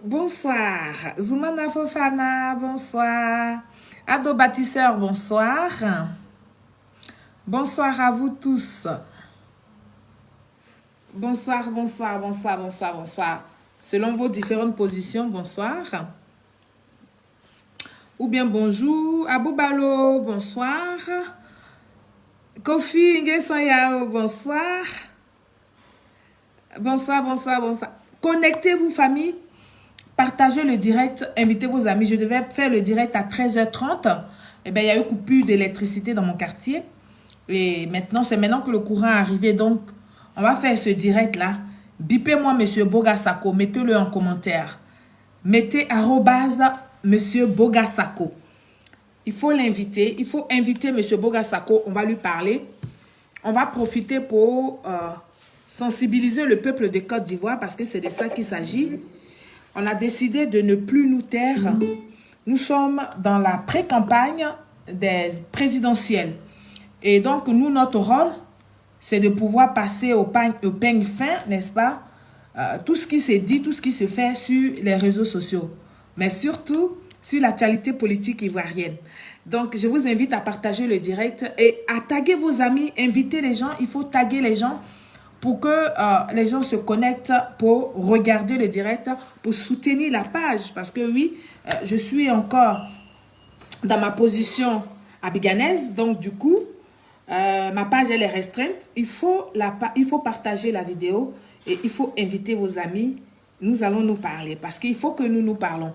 Bonsoir. Zoumana Fofana, bonsoir. Ado Bâtisseur, bonsoir. Bonsoir à vous tous. Bonsoir, bonsoir, bonsoir, bonsoir, bonsoir. Selon vos différentes positions, bonsoir. Ou bien bonjour. Abou Balo, bonsoir. Kofi Ngesayao, bonsoir. Bonsoir, bonsoir, bonsoir. Connectez-vous, famille. Partagez le direct, invitez vos amis. Je devais faire le direct à 13h30. Eh bien, il y a eu coupure d'électricité dans mon quartier. Et maintenant, c'est maintenant que le courant est arrivé. Donc, on va faire ce direct-là. Bipez-moi, Monsieur Bogasako. Mettez-le en commentaire. Mettez @ Monsieur Bogasako. Il faut l'inviter. Il faut inviter Monsieur Bogasako. On va lui parler. On va profiter pour sensibiliser le peuple de Côte d'Ivoire parce que c'est de ça qu'il s'agit. On a décidé de ne plus nous taire. Nous sommes dans la pré-campagne des présidentielles. Et donc, nous, notre rôle, c'est de pouvoir passer au peigne fin, n'est-ce pas? Tout ce qui s'est dit, tout ce qui se fait sur les réseaux sociaux. Mais surtout, sur l'actualité politique ivoirienne. Donc, je vous invite à partager le direct et à taguer vos amis, inviter les gens. Il faut taguer les gens pour que les gens se connectent pour regarder le direct, pour soutenir la page. Parce que oui, je suis encore dans ma position abiganaise. Donc du coup, ma page elle est restreinte. Il faut partager la vidéo et il faut inviter vos amis. Nous allons nous parler parce qu'il faut que nous nous parlons.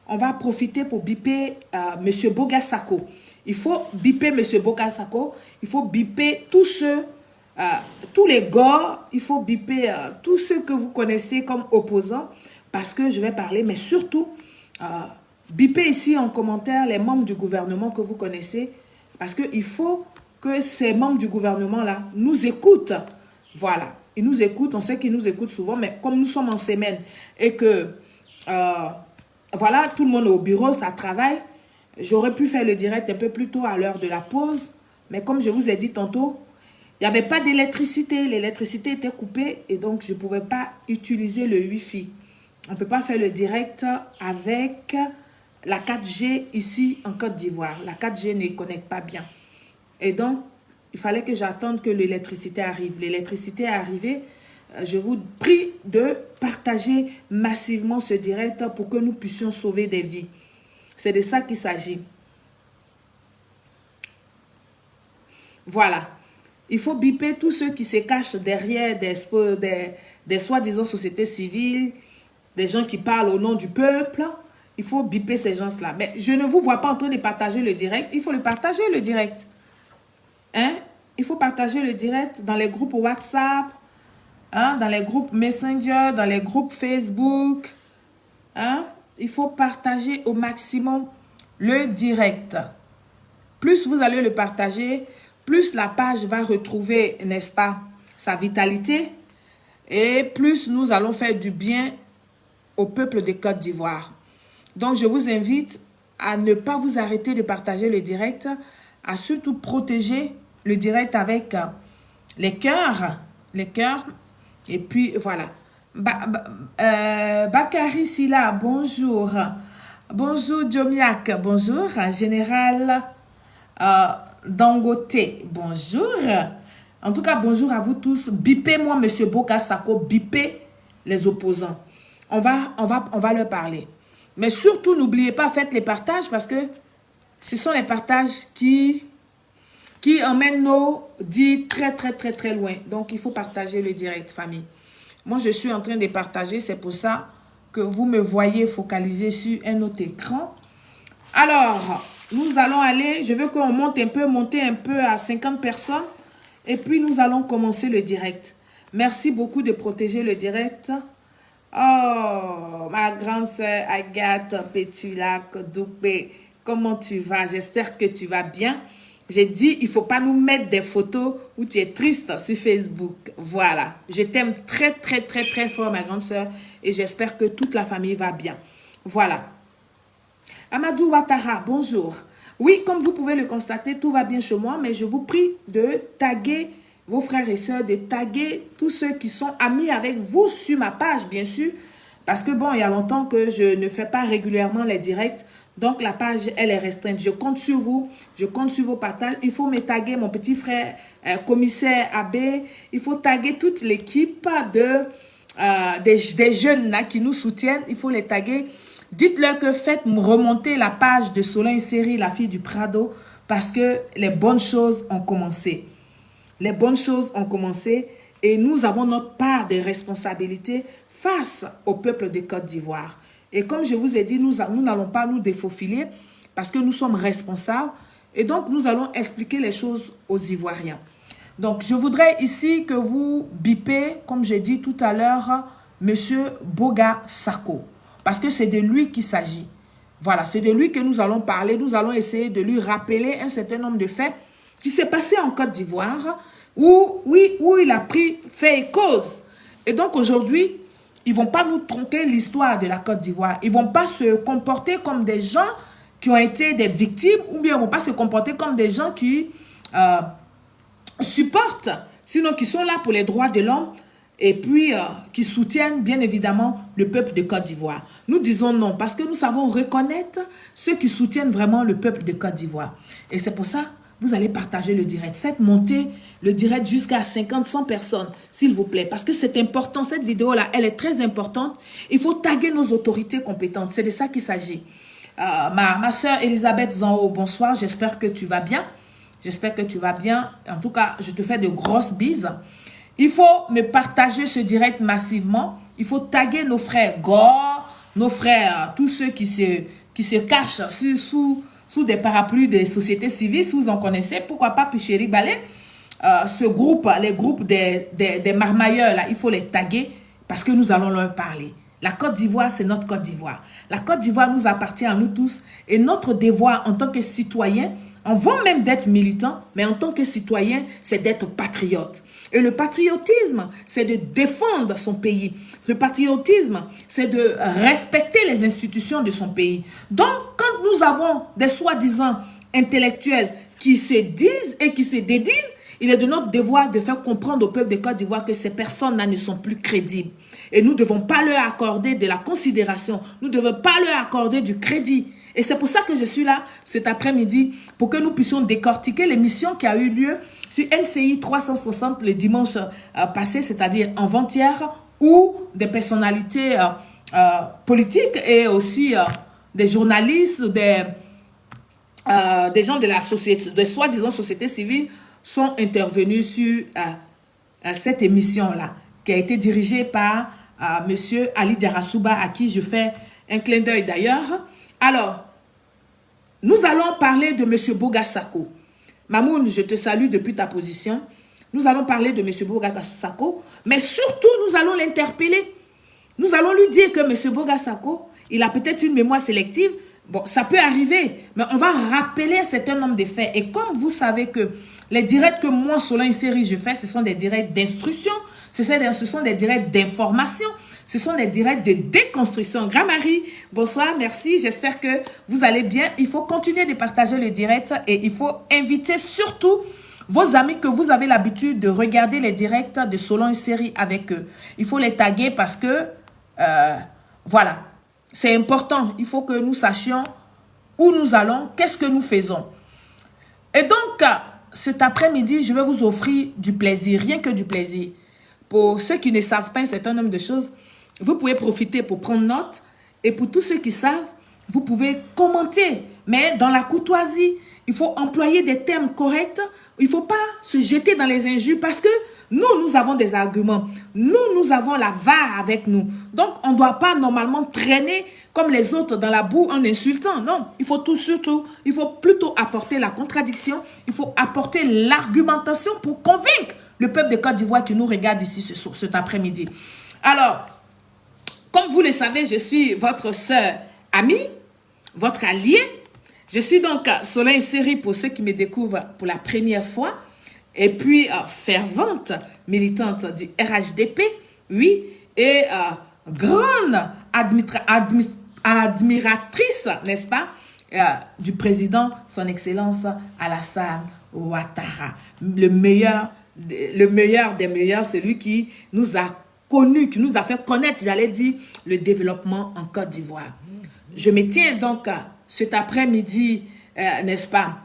On va profiter pour biper Monsieur Bogasako. Il faut biper Monsieur Bogasako. Il faut biper tous ceux... tous les gars, il faut biper tous ceux que vous connaissez comme opposants parce que je vais parler, mais surtout, biper ici en commentaire les membres du gouvernement que vous connaissez parce qu'il faut que ces membres du gouvernement-là nous écoutent. Voilà, ils nous écoutent, on sait qu'ils nous écoutent souvent, mais comme nous sommes en semaine et que, voilà, tout le monde est au bureau, ça travaille, j'aurais pu faire le direct un peu plus tôt à l'heure de la pause, mais comme je vous ai dit tantôt, il n'y avait pas d'électricité, l'électricité était coupée et donc je ne pouvais pas utiliser le Wi-Fi. On ne peut pas faire le direct avec la 4G ici en Côte d'Ivoire. La 4G ne connecte pas bien. Et donc, il fallait que j'attende que l'électricité arrive. L'électricité est arrivée. Je vous prie de partager massivement ce direct pour que nous puissions sauver des vies. C'est de ça qu'il s'agit. Voilà. Il faut biper tous ceux qui se cachent derrière des soi-disant sociétés civiles, des gens qui parlent au nom du peuple. Il faut biper ces gens-là. Mais je ne vous vois pas en train de partager le direct. Il faut le partager, le direct. Hein? Il faut partager le direct dans les groupes WhatsApp, hein? Dans les groupes Messenger, dans les groupes Facebook. Hein? Il faut partager au maximum le direct. Plus vous allez le partager, plus la page va retrouver, n'est-ce pas, sa vitalité et plus nous allons faire du bien au peuple de Côte d'Ivoire. Donc, je vous invite à ne pas vous arrêter de partager le direct, à surtout protéger le direct avec les cœurs, et puis voilà. Bakary Silla, bonjour. Bonjour Diomiak, bonjour. Général Dangote, bonjour. En tout cas, bonjour à vous tous. Bipez-moi, Monsieur Bogasako, bipez les opposants. On va leur parler. Mais surtout, n'oubliez pas, faites les partages parce que ce sont les partages qui emmènent nos dits très, très, très, très loin. Donc, il faut partager le direct, famille. Moi, je suis en train de partager. C'est pour ça que vous me voyez focaliser sur un autre écran. Alors, nous allons aller, je veux qu'on monter un peu à 50 personnes. Et puis, nous allons commencer le direct. Merci beaucoup de protéger le direct. Oh, ma grande sœur Agathe Pétulac Doupé, comment tu vas? J'espère que tu vas bien. J'ai dit, il ne faut pas nous mettre des photos où tu es triste sur Facebook. Voilà. Je t'aime très, très, très, très fort, ma grande sœur. Et j'espère que toute la famille va bien. Voilà. Amadou Ouattara, bonjour. Oui, comme vous pouvez le constater, tout va bien chez moi, mais je vous prie de taguer vos frères et sœurs, de taguer tous ceux qui sont amis avec vous sur ma page, bien sûr, Parce que bon, il y a longtemps que je ne fais pas régulièrement les directs. Donc, la page, elle est restreinte. Je compte sur vous. Je compte sur vos partages. Il faut me taguer mon petit frère, commissaire Abbé. Il faut taguer toute l'équipe des jeunes là, qui nous soutiennent. Il faut les taguer. Dites-leur que faites remonter la page de Solange Seri, la fille du Prado, parce que les bonnes choses ont commencé. Les bonnes choses ont commencé et nous avons notre part de responsabilité face au peuple de Côte d'Ivoire. Et comme je vous ai dit, nous n'allons pas nous défaufiler parce que nous sommes responsables et donc nous allons expliquer les choses aux Ivoiriens. Donc, je voudrais ici que vous bipez, comme j'ai dit tout à l'heure, Monsieur Boga Sako. Parce que c'est de lui qu'il s'agit. Voilà, c'est de lui que nous allons parler. Nous allons essayer de lui rappeler un certain nombre de faits qui s'est passé en Côte d'Ivoire où il a pris fait et cause. Et donc, aujourd'hui, ils ne vont pas nous tronquer l'histoire de la Côte d'Ivoire. Ils ne vont pas se comporter comme des gens qui ont été des victimes ou bien ils ne vont pas se comporter comme des gens qui supportent, sinon qui sont là pour les droits de l'homme et puis qui soutiennent bien évidemment le peuple de Côte d'Ivoire. Nous disons non parce que nous savons reconnaître ceux qui soutiennent vraiment le peuple de Côte d'Ivoire. Et c'est pour ça vous allez partager le direct. Faites monter le direct jusqu'à 50-100 personnes, s'il vous plaît. Parce que c'est important, cette vidéo-là, elle est très importante. Il faut taguer nos autorités compétentes. C'est de ça qu'il s'agit. Ma soeur Elisabeth Zanho, bonsoir. J'espère que tu vas bien. J'espère que tu vas bien. En tout cas, je te fais de grosses bises. Il faut me partager ce direct massivement. Il faut taguer nos frères Gore, nos frères, tous ceux qui se cachent sous des parapluies des sociétés civiles, si vous en connaissez, pourquoi pas Picheri Balé, ce groupe, les groupes des marmailleurs, là, il faut les taguer parce que nous allons leur parler. La Côte d'Ivoire, c'est notre Côte d'Ivoire. La Côte d'Ivoire nous appartient à nous tous et notre devoir en tant que citoyen, avant même d'être militant, mais en tant que citoyen, c'est d'être patriote. Et le patriotisme, c'est de défendre son pays. Le patriotisme, c'est de respecter les institutions de son pays. Donc, quand nous avons des soi-disant intellectuels qui se disent et qui se dédisent, il est de notre devoir de faire comprendre au peuple de Côte d'Ivoire que ces personnes-là ne sont plus crédibles. Et nous ne devons pas leur accorder de la considération. Nous ne devons pas leur accorder du crédit. Et c'est pour ça que je suis là cet après-midi, pour que nous puissions décortiquer l'émission qui a eu lieu sur LCI 360 le dimanche passé, c'est-à-dire avant-hier, où des personnalités politiques et aussi des journalistes, des gens de la société, de soi-disant société civile, sont intervenus sur cette émission-là, qui a été dirigée par Monsieur Ali Diarasouba, à qui je fais un clin d'œil d'ailleurs. Alors, nous allons parler de M. Boga Sako. Mamoun, je te salue depuis ta position. Nous allons parler de M. Boga Sako, mais surtout, nous allons l'interpeller. Nous allons lui dire que M. Boga Sako, il a peut-être une mémoire sélective. Bon, ça peut arriver, mais on va rappeler un certain nombre de faits. Et comme vous savez que les directs que moi, Solange Seri, je fais, ce sont des directs d'instruction, ce sont des directs d'information, ce sont des directs de déconstruction. Grand-Marie, bonsoir, merci. J'espère que vous allez bien. Il faut continuer de partager le direct et il faut inviter surtout vos amis que vous avez l'habitude de regarder les directs de Solange Seri avec eux. Il faut les taguer parce que, voilà, c'est important. Il faut que nous sachions où nous allons, qu'est-ce que nous faisons. Et donc, cet après-midi, je vais vous offrir du plaisir, rien que du plaisir. Pour ceux qui ne savent pas un certain nombre de choses, vous pouvez profiter pour prendre note. Et pour tous ceux qui savent, vous pouvez commenter. Mais dans la courtoisie, il faut employer des termes corrects. Il ne faut pas se jeter dans les injures parce que nous avons des arguments. Nous avons la VAR avec nous. Donc, on ne doit pas normalement traîner comme les autres dans la boue en insultant. Non, il faut il faut plutôt apporter la contradiction. Il faut apporter l'argumentation pour convaincre le peuple de Côte d'Ivoire qui nous regarde ici cet après-midi. Alors, comme vous le savez, je suis votre sœur amie, votre alliée. Je suis donc Solange Seri pour ceux qui me découvrent pour la première fois. Et puis, fervente militante du RHDP, oui, et grande admiratrice, n'est-ce pas, du président, son Excellence Alassane Ouattara. Le meilleur des meilleurs, celui qui nous a connu, qui nous a fait connaître, j'allais dire, le développement en Côte d'Ivoire. Je me tiens donc cet après-midi, n'est-ce pas?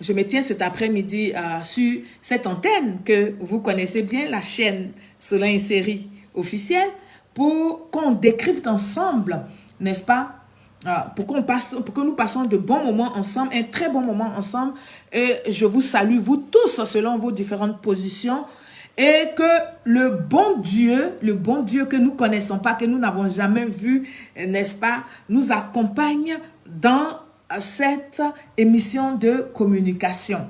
Je me tiens cet après-midi sur cette antenne que vous connaissez bien, la chaîne Selon une série officielle, pour qu'on décrypte ensemble, n'est-ce pas? Pour que nous passions de bons moments ensemble, un très bon moment ensemble. Et je vous salue, vous tous, selon vos différentes positions. Et que le bon Dieu que nous ne connaissons pas, que nous n'avons jamais vu, n'est-ce pas, nous accompagne dans cette émission de communication.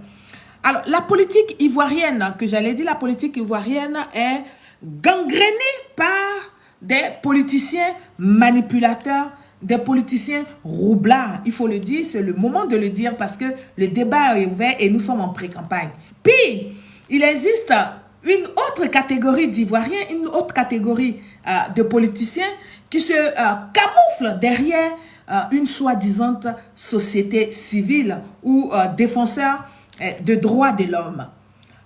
Alors, la politique ivoirienne, que j'allais dire, la politique ivoirienne est gangrénée par des politiciens manipulateurs, des politiciens roublards. Il faut le dire, c'est le moment de le dire parce que le débat est ouvert et nous sommes en pré-campagne. Puis, il existe une autre catégorie d'Ivoiriens, une autre catégorie de politiciens qui se camouflent derrière une soi-disant société civile ou défenseurs de droits de l'homme.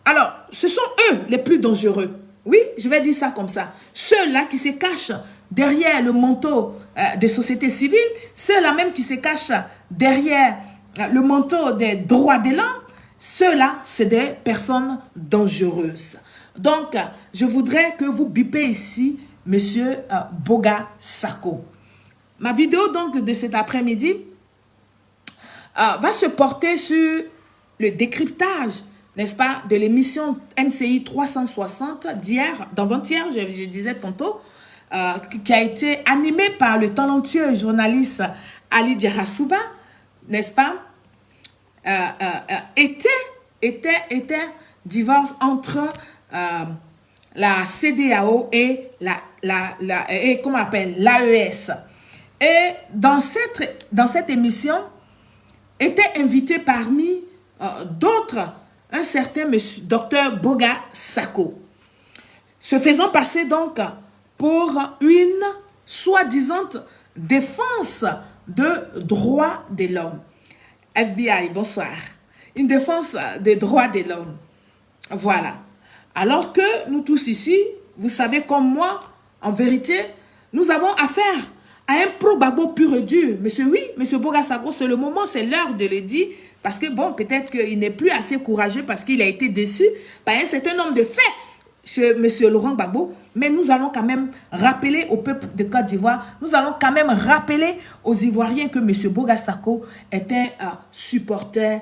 Alors, ce sont eux les plus dangereux. Oui, je vais dire ça comme ça. Ceux-là qui se cachent derrière le manteau des sociétés civiles, ceux-là même qui se cachent derrière le manteau des droits de l'homme, ceux-là, c'est des personnes dangereuses. Donc, je voudrais que vous bipez ici Monsieur Boga Sako. Ma vidéo donc de cet après-midi va se porter sur le décryptage, n'est-ce pas, de l'émission NCI 360 d'hier, d'avant-hier, je disais tantôt, qui a été animée par le talentueux journaliste Ali Diarasouba, n'est-ce pas, était divorce entre la CEDEAO et comment on appelle, l'AES. Et dans cette émission, était invité parmi d'autres un certain monsieur, docteur Boga Sako, se faisant passer donc pour une soi-disant défense de droits de l'homme. FBI, bonsoir. Une défense des droits de l'homme. Voilà. Alors que nous tous ici, vous savez comme moi, en vérité, nous avons affaire à un pro-babo pur et dur. Monsieur Boga Sako, c'est le moment, c'est l'heure de le dire. Parce que bon, peut-être qu'il n'est plus assez courageux parce qu'il a été déçu par un certain nombre de faits chez monsieur Laurent Gbagbo. Mais nous allons quand même rappeler au peuple de Côte d'Ivoire, nous allons quand même rappeler aux Ivoiriens que monsieur Boga Sako était un supporter,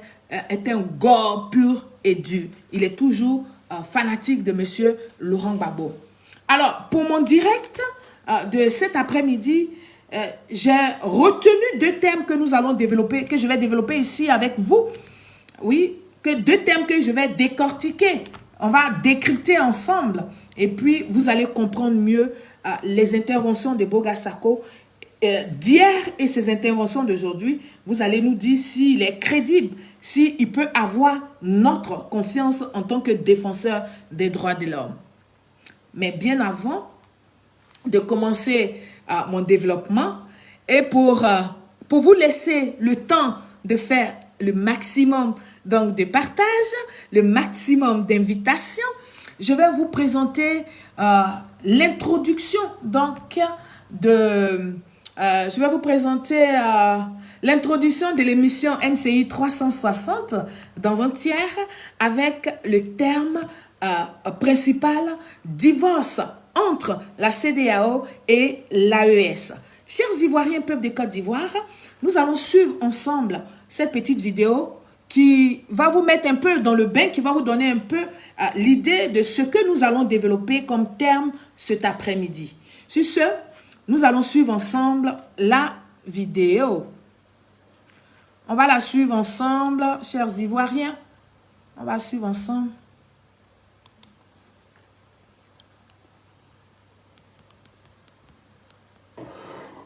était un gars pur et dur. Il est toujours fanatique de monsieur Laurent Gbagbo. Alors, pour mon direct de cet après-midi, j'ai retenu deux thèmes que nous allons développer, que je vais développer ici avec vous. Oui, que deux thèmes que je vais décortiquer. On va décrypter ensemble. Et puis, vous allez comprendre mieux les interventions de Boga Sako d'hier et ses interventions d'aujourd'hui. Vous allez nous dire s'il est crédible, s'il peut avoir notre confiance en tant que défenseur des droits de l'homme. Mais bien avant de commencer mon développement et pour vous laisser le temps de faire le maximum donc de partage, le maximum d'invitations, je vais vous présenter l'introduction donc je vais vous présenter l'introduction de l'émission NCI 360 d'avant-hier avec le terme principal divorce entre la CEDEAO et l'AES. Chers Ivoiriens, peuple de Côte d'Ivoire, nous allons suivre ensemble cette petite vidéo qui va vous mettre un peu dans le bain, qui va vous donner un peu l'idée de ce que nous allons développer comme terme cet après-midi. Sur ce, nous allons suivre ensemble la vidéo. On va la suivre ensemble, chers Ivoiriens. On va suivre ensemble.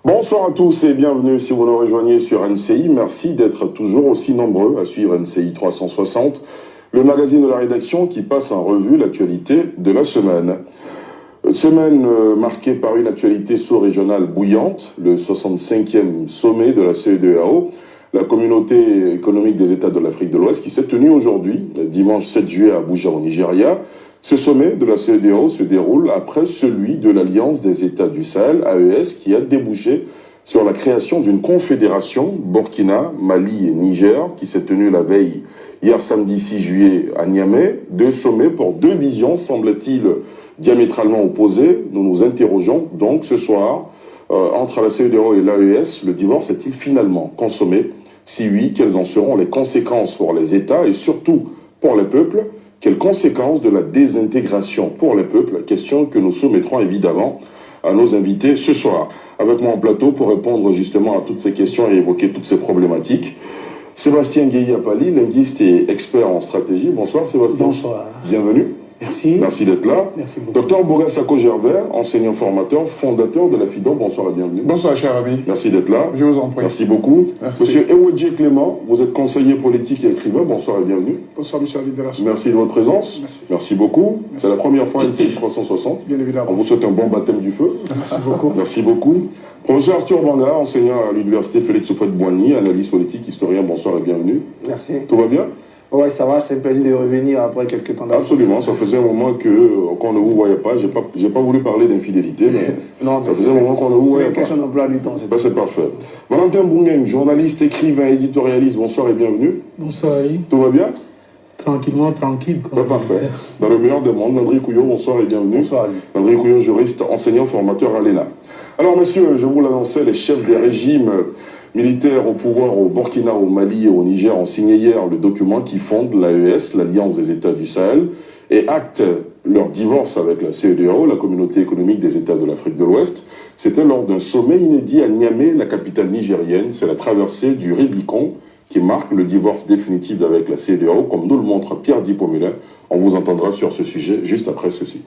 Bonsoir à tous et bienvenue si vous nous rejoignez sur NCI. Merci d'être toujours aussi nombreux à suivre NCI 360, le magazine de la rédaction qui passe en revue l'actualité de la semaine. Une semaine marquée par une actualité sous-régionale bouillante, le 65e sommet de la CEDEAO, la communauté économique des États de l'Afrique de l'Ouest, qui s'est tenu aujourd'hui, dimanche 7 juillet à Abuja au Nigeria, Ce sommet de la CEDEAO se déroule après celui de l'Alliance des États du Sahel, AES, qui a débouché sur la création d'une confédération Burkina, Mali et Niger, qui s'est tenue la veille, hier samedi 6 juillet à Niamey. Deux sommets pour deux visions, semble-t-il, diamétralement opposées. Nous nous interrogeons donc ce soir, entre la CEDEAO et l'AES, le divorce est-il finalement consommé? Si oui, quelles en seront les conséquences pour les États et surtout pour les peuples? Quelles conséquences de la désintégration pour les peuples? Question que nous soumettrons évidemment à nos invités ce soir. Avec moi en plateau pour répondre justement à toutes ces questions et évoquer toutes ces problématiques, Sébastien Gueye-Apali, linguiste et expert en stratégie. Bonsoir Sébastien. Bonsoir. Bienvenue. Merci. Merci d'être là. Merci beaucoup. Docteur Bourassa Gervais, enseignant formateur, fondateur de la FIDO. Bonsoir et bienvenue. Bonsoir, cher ami. Merci d'être là. Je vous en prie. Merci beaucoup. Merci. Monsieur Ewodje Clément, vous êtes conseiller politique et écrivain. Bonsoir et bienvenue. Bonsoir, monsieur Aliderasso. Merci de votre présence. Merci. Merci beaucoup. Merci. C'est la première fois à NCI 360. Bien évidemment. On vous souhaite un bon baptême du feu. Merci beaucoup. Merci beaucoup. Professeur Arthur Banga, enseignant à l'université Félix Houphouët-Boigny, analyste politique, historien. Bonsoir et bienvenue. Merci. Tout va bien? Ouais, ça va, c'est un plaisir de revenir après quelques temps d'absence. Absolument, ça faisait un moment qu'on ne vous voyait pas. J'ai pas voulu parler d'infidélité, mais Non, ça faisait un moment qu'on ne vous voyait c'est pas. question d'emploi du temps. Ben, c'est parfait. Valentin Boungeng, journaliste, écrivain, éditorialiste, bonsoir et bienvenue. Bonsoir Ali. Tout va bien? Tranquillement, tranquille. Ben, parfait. Dans le meilleur des mondes, Landry Couillot, bonsoir et bienvenue. Bonsoir Ali. Landry Couillot, juriste, enseignant, formateur à l'ENA. Alors messieurs, je vous l'annonçais, les chefs des régimes militaires au pouvoir au Burkina, au Mali et au Niger ont signé hier le document qui fonde l'AES, l'Alliance des États du Sahel, et acte leur divorce avec la CEDEAO, la Communauté économique des États de l'Afrique de l'Ouest. C'était lors d'un sommet inédit à Niamey, la capitale nigérienne. C'est la traversée du Rubicon qui marque le divorce définitif avec la CEDEAO, comme nous le montre Pierre Dipomulin. On vous entendra sur ce sujet juste après ceci.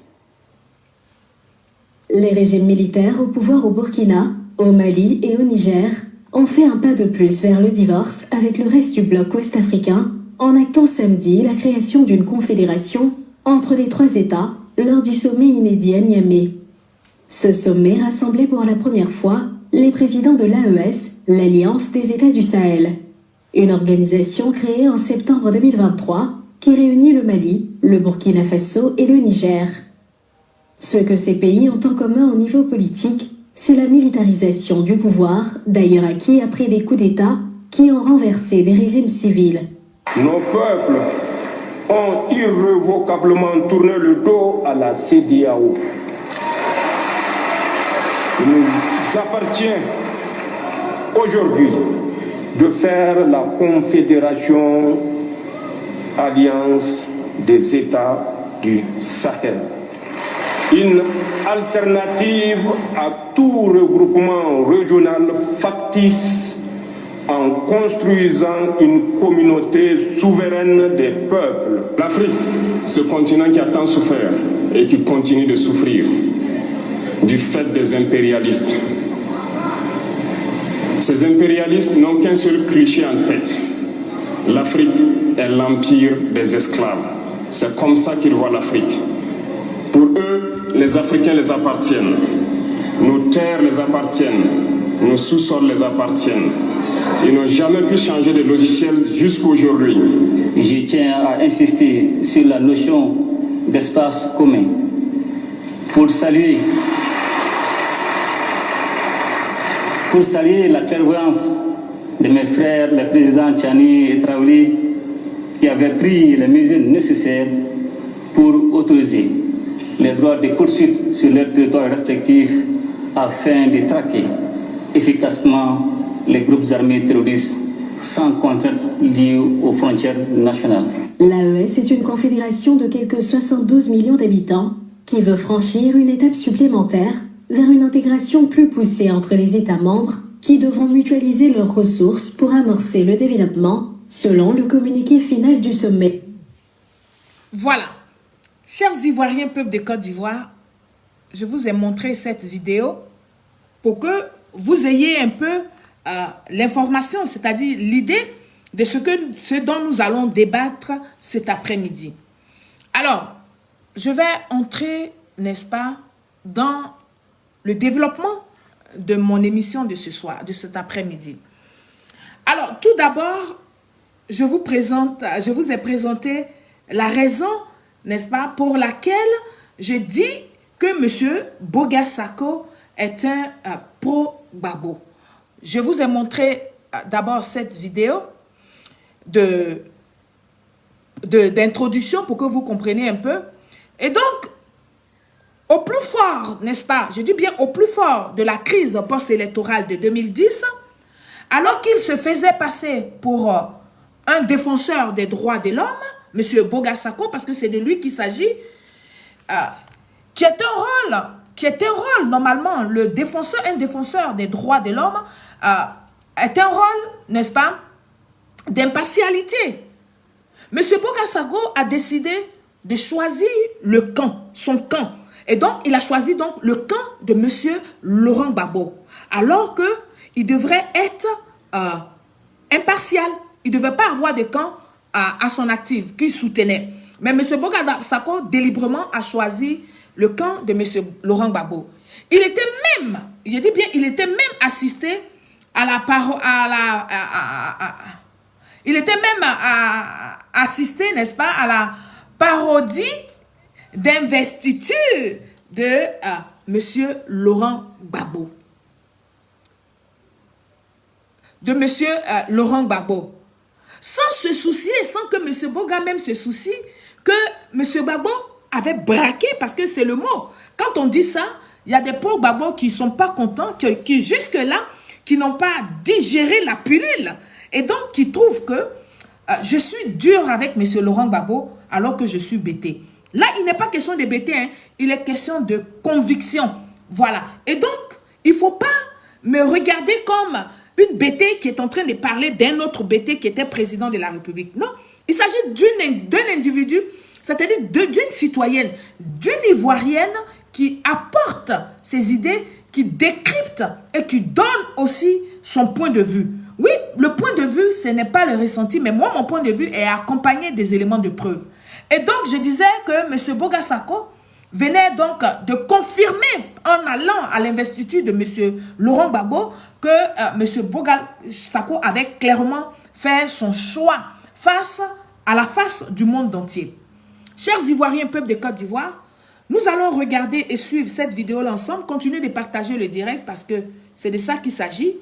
Les régimes militaires au pouvoir au Burkina, au Mali et au Niger ont fait un pas de plus vers le divorce avec le reste du bloc ouest-africain en actant samedi la création d'une confédération entre les trois États lors du sommet inédit à Niamey. Ce sommet rassemblait pour la première fois les présidents de l'AES, l'Alliance des États du Sahel, une organisation créée en septembre 2023 qui réunit le Mali, le Burkina Faso et le Niger. Ce que ces pays ont en commun au niveau politique, c'est la militarisation du pouvoir, d'ailleurs acquis après des coups d'État qui ont renversé des régimes civils. Nos peuples ont irrévocablement tourné le dos à la CEDEAO. Il nous appartient aujourd'hui de faire la confédération Alliance des États du Sahel. Une alternative à tout regroupement régional factice en construisant une communauté souveraine des peuples. L'Afrique, ce continent qui a tant souffert et qui continue de souffrir du fait des impérialistes. Ces impérialistes n'ont qu'un seul cliché en tête. L'Afrique est l'empire des esclaves. C'est comme ça qu'ils voient l'Afrique. Pour eux, les Africains les appartiennent. Nos terres les appartiennent. Nos sous-sols les appartiennent. Ils n'ont jamais pu changer de logiciel jusqu'à aujourd'hui. Je tiens à insister sur la notion d'espace commun pour saluer la clairvoyance de mes frères, les présidents Tchani et Traoré, qui avaient pris les mesures nécessaires pour autoriser les droits de poursuite sur leurs territoires respectifs afin de traquer efficacement les groupes armés terroristes sans contrainte liée aux frontières nationales. L'AES est une confédération de quelques 72 millions d'habitants qui veut franchir une étape supplémentaire vers une intégration plus poussée entre les États membres qui devront mutualiser leurs ressources pour amorcer le développement, selon le communiqué final du sommet. Voilà. Chers Ivoiriens, peuple de Côte d'Ivoire, je vous ai montré cette vidéo pour que vous ayez un peu l'information, c'est-à-dire l'idée de ce dont nous allons débattre cet après-midi. Alors, je vais entrer, n'est-ce pas, dans le développement de mon émission de ce soir, de cet après-midi. Alors, tout d'abord, je vous ai présenté la raison n'est-ce pas, pour laquelle je dis que M. Boga Sako est un pro-Gbagbo. Je vous ai montré d'abord cette vidéo d'introduction pour que vous compreniez un peu. Et donc, au plus fort, n'est-ce pas, je dis bien au plus fort de la crise post-électorale de 2010, alors qu'il se faisait passer pour un défenseur des droits de l'homme, M. Boga Sako, parce que c'est de lui qu'il s'agit, qui est un rôle, normalement, un défenseur des droits de l'homme, est un rôle, n'est-ce pas, d'impartialité. M. Boga Sako a décidé de choisir le camp, son camp. Et donc, il a choisi donc le camp de M. Laurent Gbagbo. Alors qu'il devrait être impartial. Il ne devait pas avoir de camp à son actif qu'il soutenait. Mais M. Boga Sako délibérément a choisi le camp de M. Laurent Gbagbo. Il était même, je dis bien, il était même assisté à la parole, il était même assisté, n'est-ce pas, à la parodie d'investiture de M. Laurent Gbagbo. Laurent Gbagbo. Sans se soucier, sans que M. Boga même se soucie, que M. Gbagbo avait braqué, parce que c'est le mot. Quand on dit ça, il y a des pauvres Gbagbo qui ne sont pas contents, qui jusque-là, qui n'ont pas digéré la pilule, et donc qui trouvent que je suis dur avec M. Laurent Gbagbo, alors que je suis bêté. Là, il n'est pas question de bêté, hein. Il est question de conviction. Voilà. Et donc, il ne faut pas me regarder comme une bêtée qui est en train de parler d'un autre bêté qui était président de la République. Non, il s'agit d'un individu, c'est-à-dire d'une citoyenne, d'une Ivoirienne qui apporte ses idées, qui décrypte et qui donne aussi son point de vue. Oui, le point de vue, ce n'est pas le ressenti, mais moi, mon point de vue est accompagné des éléments de preuve. Et donc, je disais que M. Boga Sako venait donc de confirmer en allant à l'investiture de M. Laurent Gbagbo que M. Boga Sako avait clairement fait son choix face du monde entier. Chers Ivoiriens, peuple de Côte d'Ivoire, nous allons regarder et suivre cette vidéo ensemble. Continuez de partager le direct parce que c'est de ça qu'il s'agit.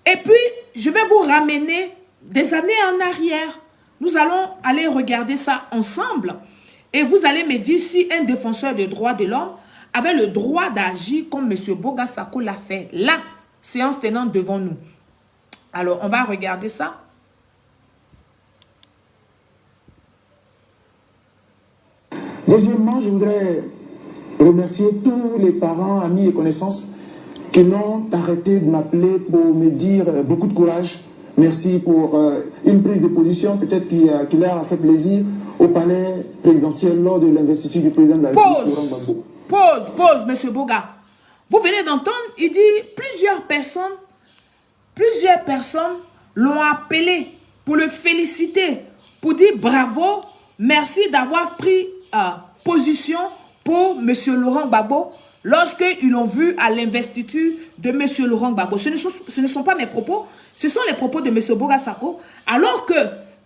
Et puis, je vais vous ramener des années en arrière. Nous allons aller regarder ça ensemble. Et vous allez me dire si un défenseur des droits de l'homme avait le droit d'agir comme M. Boga Sako l'a fait. Là, séance tenante devant nous. Alors, on va regarder ça. Deuxièmement, je voudrais remercier tous les parents, amis et connaissances qui n'ont arrêté de m'appeler pour me dire beaucoup de courage. Merci pour une prise de position peut-être qui leur a fait plaisir au palais présidentiel lors de l'investiture du président de la République, Laurent Gbagbo. Pause, M. Boga. Vous venez d'entendre, il dit plusieurs personnes l'ont appelé pour le féliciter, pour dire bravo, merci d'avoir pris position pour M. Laurent Gbagbo lorsqu'ils l'ont vu à l'investiture de M. Laurent Gbagbo. Ce ne sont pas mes propos, ce sont les propos de M. Boga Sako. Alors que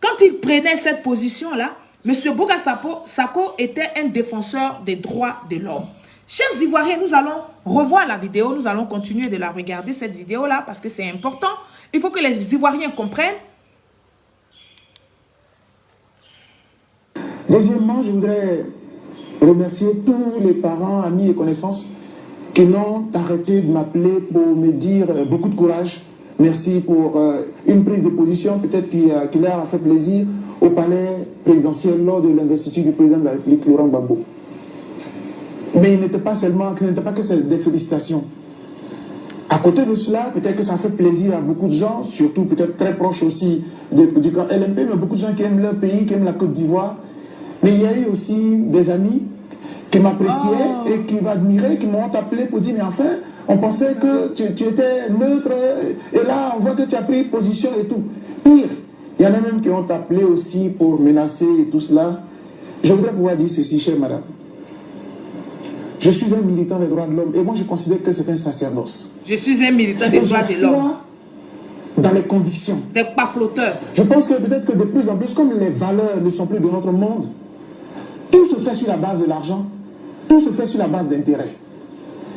quand il prenait cette position-là, M. Boga Sako était un défenseur des droits de l'homme. Chers Ivoiriens, nous allons revoir la vidéo, nous allons continuer de la regarder, cette vidéo-là, parce que c'est important. Il faut que les Ivoiriens comprennent. Deuxièmement, je voudrais remercier tous les parents, amis et connaissances qui n'ont arrêté de m'appeler pour me dire beaucoup de courage. Merci pour une prise de position peut-être qui leur a fait plaisir au palais présidentiel lors de l'investiture du président de la République, Laurent Gbagbo. Mais ce n'était pas que des félicitations. À côté de cela, peut-être que ça fait plaisir à beaucoup de gens, surtout peut-être très proches aussi du camp LMP, mais beaucoup de gens qui aiment leur pays, qui aiment la Côte d'Ivoire. Mais il y a eu aussi des amis qui m'appréciaient et qui m'admiraient, qui m'ont appelé pour dire, mais enfin, on pensait que tu étais neutre, et là, on voit que tu as pris position et tout. Pire, il y en a même qui ont appelé aussi pour menacer et tout cela. Je voudrais pouvoir dire ceci, chère madame. Je suis un militant des droits de l'homme et moi je considère que c'est un sacerdoce. Je suis un militant des droits de l'homme. Dans les convictions. Des pas flotteurs. Je pense que peut-être que de plus en plus, comme les valeurs ne sont plus de notre monde, Tout se fait sur la base de l'argent, tout se fait sur la base d'intérêt.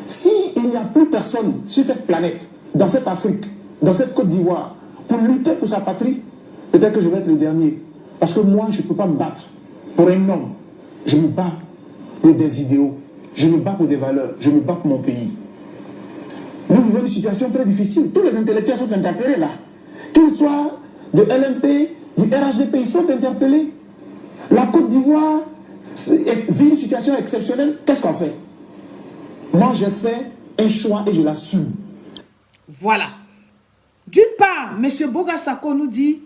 S'il n'y a plus personne sur cette planète, dans cette Afrique, dans cette Côte d'Ivoire, pour lutter pour sa patrie, peut-être que je vais être le dernier. Parce que moi, je ne peux pas me battre pour un homme. Je me bats pour des idéaux. Je me bats pour des valeurs. Je me bats pour mon pays. Nous vivons une situation très difficile. Tous les intellectuels sont interpellés là. Qu'ils soient de LMP, du RHDP, ils sont interpellés. La Côte d'Ivoire vit une situation exceptionnelle. Qu'est-ce qu'on fait? Moi, j'ai fait un choix et je l'assume. Voilà. D'une part, M. Boga Sako nous dit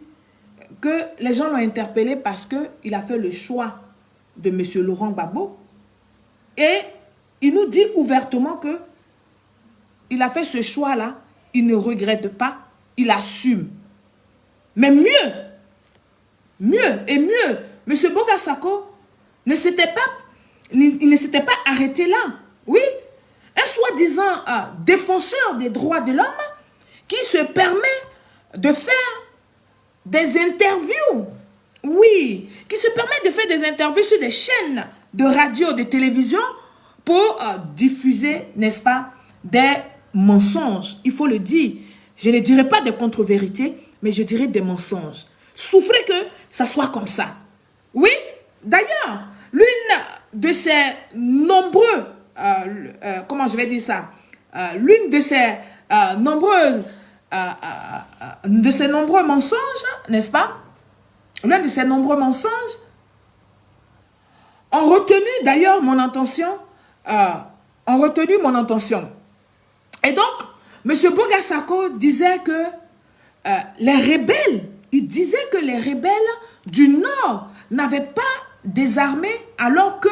que les gens l'ont interpellé parce qu'il a fait le choix de M. Laurent Gbagbo. Et il nous dit ouvertement que il a fait ce choix-là, il ne regrette pas, il assume. Mais mieux, M. Boga Sako ne s'était pas arrêté là. Oui, un soi-disant défenseur des droits de l'homme qui se permet de faire des interviews. Oui, qui se permet de faire des interviews sur des chaînes de radio, de télévision pour diffuser, n'est-ce pas, des mensonges. Il faut le dire. Je ne dirais pas des contre-vérités, mais je dirais des mensonges. Souffrez que ça soit comme ça. Oui, d'ailleurs, l'une de ces nombreux, comment je vais dire ça, l'une de ces nombreux mensonges, n'est-ce pas? L'un de ces nombreux mensonges ont retenu d'ailleurs mon intention. Et donc, M. Boga Sako disait que les rebelles, il disait que les rebelles du Nord n'avaient pas désarmé alors que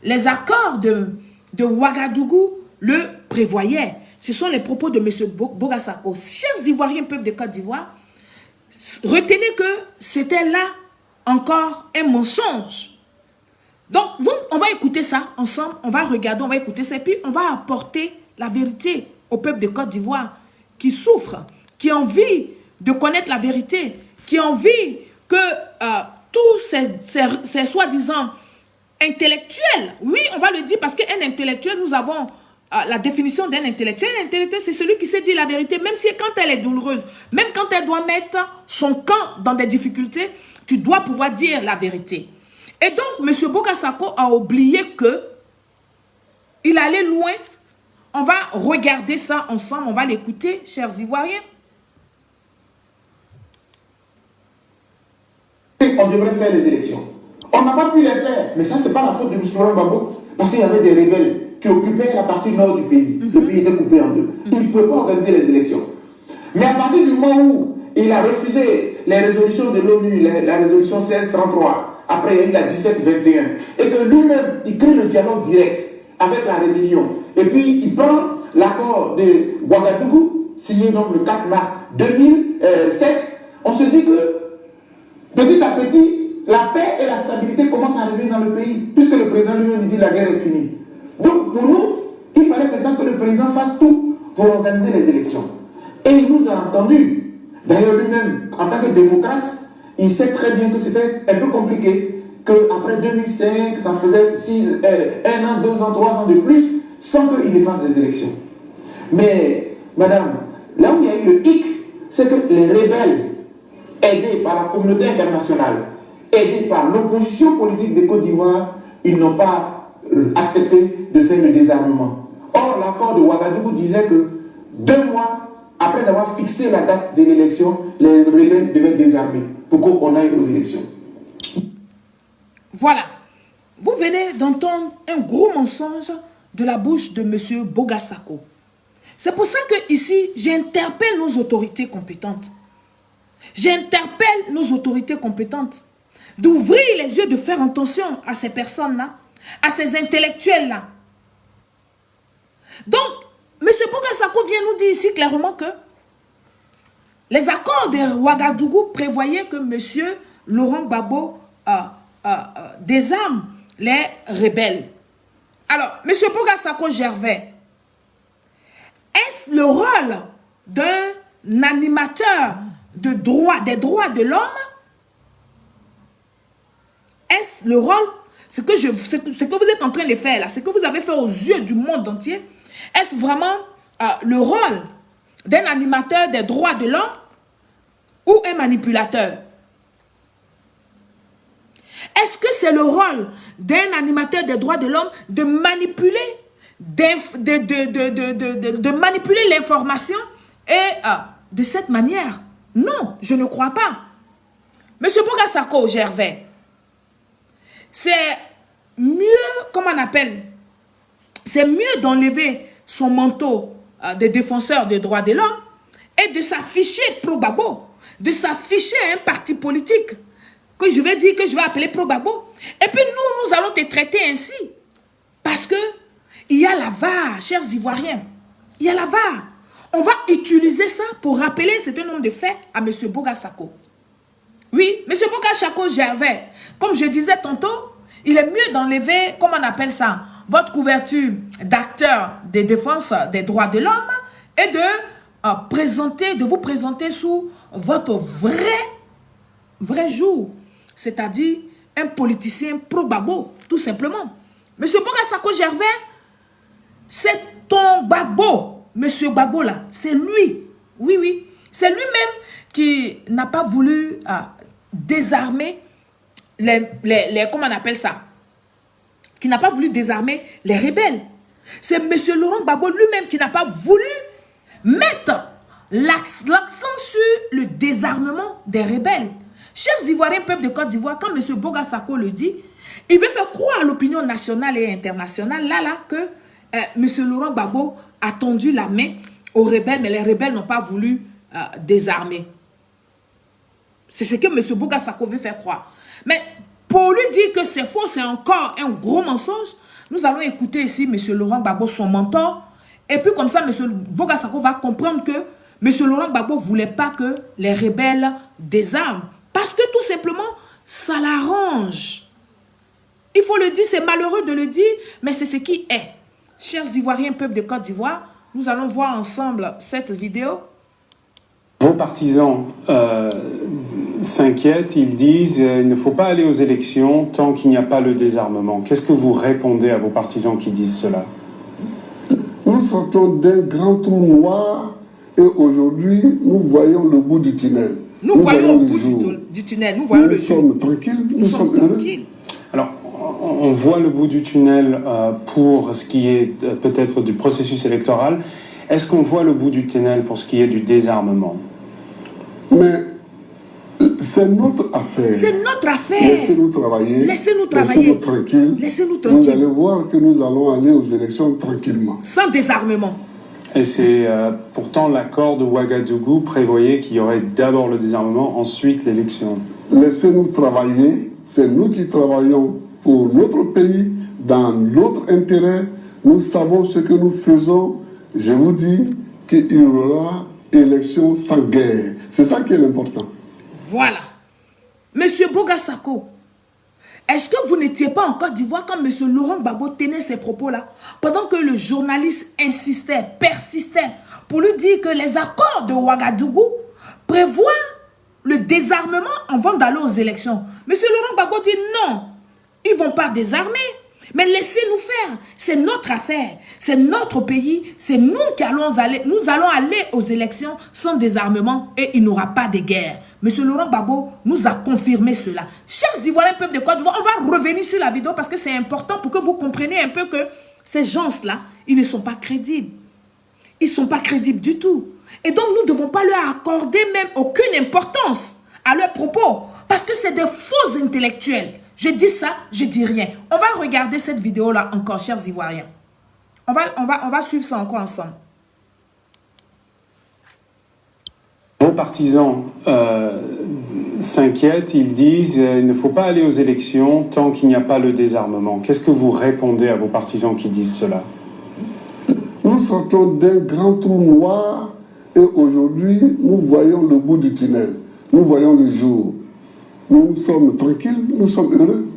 les accords de Ouagadougou le prévoyaient. Ce sont les propos de M. Boga Sako. Chers Ivoiriens, peuple de Côte d'Ivoire, retenez que c'était là encore un mensonge. Donc, on va écouter ça ensemble, on va regarder, on va écouter ça, et puis on va apporter la vérité au peuple de Côte d'Ivoire qui souffre, qui a envie de connaître la vérité, qui a envie que tous ces soi-disant intellectuels, oui, on va le dire parce qu'un intellectuel, nous avons la définition d'un intellectuel. Un intellectuel, c'est celui qui sait dire la vérité, même si quand elle est douloureuse, même quand elle doit mettre son camp dans des difficultés, tu dois pouvoir dire la vérité. Et donc, M. Boga Sako a oublié que il allait loin. On va regarder ça ensemble, on va l'écouter, chers Ivoiriens. On devrait faire les élections. On n'a pas pu les faire, mais ça, c'est pas la faute de M. Laurent Gbagbo, parce qu'il y avait des rebelles qui occupaient la partie nord du pays. Le pays était coupé en deux. Il ne pouvait pas organiser les élections. Mais à partir du moment où il a refusé les résolutions de l'ONU, la résolution 1633, après il y a eu la 1721, et que lui-même, il crée le dialogue direct avec la rébellion, et puis il prend l'accord de Ouagadougou, signé donc le 4 mars 2007, on se dit que petit à petit, la paix et la stabilité commencent à arriver dans le pays, puisque le président lui-même dit que la guerre est finie. Donc pour nous, il fallait maintenant que le président fasse tout pour organiser les élections. Et il nous a entendus. D'ailleurs lui-même, en tant que démocrate, il sait très bien que c'était un peu compliqué, qu'après 2005, ça faisait 1 an, 2 ans, 3 ans de plus, sans qu'il ne fasse des élections. Mais, madame, là où il y a eu le hic, c'est que les rebelles, aidés par la communauté internationale, aidés par l'opposition politique de Côte d'Ivoire, ils n'ont pas accepté de faire le désarmement. Or, l'accord de Ouagadougou disait que 2 mois après avoir fixé la date de l'élection, les rebelles devaient désarmer pour qu'on aille aux élections. Voilà. Vous venez d'entendre un gros mensonge de la bouche de M. Boga Sako. C'est pour ça que ici, j'interpelle nos autorités compétentes. J'interpelle nos autorités compétentes d'ouvrir les yeux, de faire attention à ces personnes-là, à ces intellectuels-là. Donc, M. Boga Sako vient nous dire ici clairement que les accords de Ouagadougou prévoyaient que M. Laurent Gbagbo désarme les rebelles. Alors, M. Boga Sako Gervais, est-ce le rôle d'un animateur des droits de l'homme? Est-ce le rôle ce que vous êtes en train de faire là, ce que vous avez fait aux yeux du monde entier, est-ce vraiment le rôle d'un animateur des droits de l'homme ou un manipulateur? Est-ce que c'est le rôle d'un animateur des droits de l'homme de manipuler, de manipuler l'information et de cette manière? Non, je ne crois pas. Monsieur Boga Sako Gervais, c'est mieux, comment on appelle, c'est mieux d'enlever son manteau de défenseur des droits de l'homme et de s'afficher pro-Gbagbo, de s'afficher à un parti politique que je vais dire que je vais appeler pro-Gbagbo. Et puis nous allons te traiter ainsi. Parce que il y a la VAR, chers Ivoiriens. Il y a la VAR. On va utiliser ça pour rappeler un certain nombre de faits à M. Boga Sako. Oui, M. Boga Sako Gervais, comme je disais tantôt, il est mieux d'enlever, comment on appelle ça, votre couverture d'acteur de défense des droits de l'homme et de vous présenter sous votre vrai jour. C'est-à-dire un politicien pro-Gbagbo, tout simplement. Monsieur Boga Sako Gervais, c'est ton Gbagbo, monsieur Gbagbo là, c'est lui. Oui, oui. C'est lui-même qui n'a pas voulu désarmer comment on appelle ça? Qui n'a pas voulu désarmer les rebelles. C'est monsieur Laurent Gbagbo lui-même qui n'a pas voulu mettre l'accent sur le désarmement des rebelles. Chers Ivoiriens, peuple de Côte d'Ivoire, quand M. Boga Sako le dit, il veut faire croire à l'opinion nationale et internationale, que M. Laurent Gbagbo a tendu la main aux rebelles, mais les rebelles n'ont pas voulu désarmer. C'est ce que M. Boga Sako veut faire croire. Mais pour lui dire que c'est faux, c'est encore un gros mensonge, nous allons écouter ici M. Laurent Gbagbo, son mentor, et puis comme ça, M. Boga Sako va comprendre que M. Laurent Gbagbo ne voulait pas que les rebelles désarment. Parce que tout simplement, ça l'arrange. Il faut le dire, c'est malheureux de le dire, mais c'est ce qui est. Chers Ivoiriens, peuple de Côte d'Ivoire, nous allons voir ensemble cette vidéo. Vos partisans s'inquiètent, ils disent il ne faut pas aller aux élections tant qu'il n'y a pas le désarmement. Qu'est-ce que vous répondez à vos partisans qui disent cela? Nous sortons d'un grand trou noir et aujourd'hui, nous voyons le bout du tunnel. Nous voyons le bout du tunnel, nous voyons le jour. Nous sommes tranquilles, nous sommes heureux. Alors, on voit le bout du tunnel pour ce qui est peut-être du processus électoral. Est-ce qu'on voit le bout du tunnel pour ce qui est du désarmement? Mais c'est notre affaire. C'est notre affaire. Laissez-nous travailler. Laissez-nous travailler. Laissez-nous tranquilles. Laissez-nous tranquilles. Vous allez voir que nous allons aller aux élections tranquillement. Sans désarmement. Et c'est pourtant l'accord de Ouagadougou prévoyait qu'il y aurait d'abord le désarmement, ensuite l'élection. Laissez-nous travailler. C'est nous qui travaillons pour notre pays, dans notre intérêt. Nous savons ce que nous faisons. Je vous dis qu'il y aura élection sans guerre. C'est ça qui est important. Voilà. Monsieur Boga Sako, est-ce que vous n'étiez pas en Côte d'Ivoire quand M. Laurent Gbagbo tenait ces propos-là, pendant que le journaliste insistait, persistait, pour lui dire que les accords de Ouagadougou prévoient le désarmement avant d'aller aux élections? M. Laurent Gbagbo dit non, ils ne vont pas désarmer. Mais laissez-nous faire, c'est notre affaire, c'est notre pays, c'est nous qui allons aller, nous allons aller aux élections sans désarmement et il n'y aura pas de guerre. Monsieur Laurent Gbagbo nous a confirmé cela. Chers Ivoiriens, peuple de Côte d'Ivoire, on va revenir sur la vidéo parce que c'est important pour que vous compreniez un peu que ces gens-là, ils ne sont pas crédibles. Ils ne sont pas crédibles du tout. Et donc nous ne devons pas leur accorder même aucune importance à leurs propos parce que c'est des faux intellectuels. Je dis ça, je dis rien. On va regarder cette vidéo-là encore, chers Ivoiriens. On va suivre ça encore ensemble. Vos partisans s'inquiètent, ils disent il ne faut pas aller aux élections tant qu'il n'y a pas le désarmement. Qu'est-ce que vous répondez à vos partisans qui disent cela? Nous sortons d'un grand trou noir et aujourd'hui, nous voyons le bout du tunnel. Nous voyons le jour. Nous sommes tranquilles, nous sommes heureux.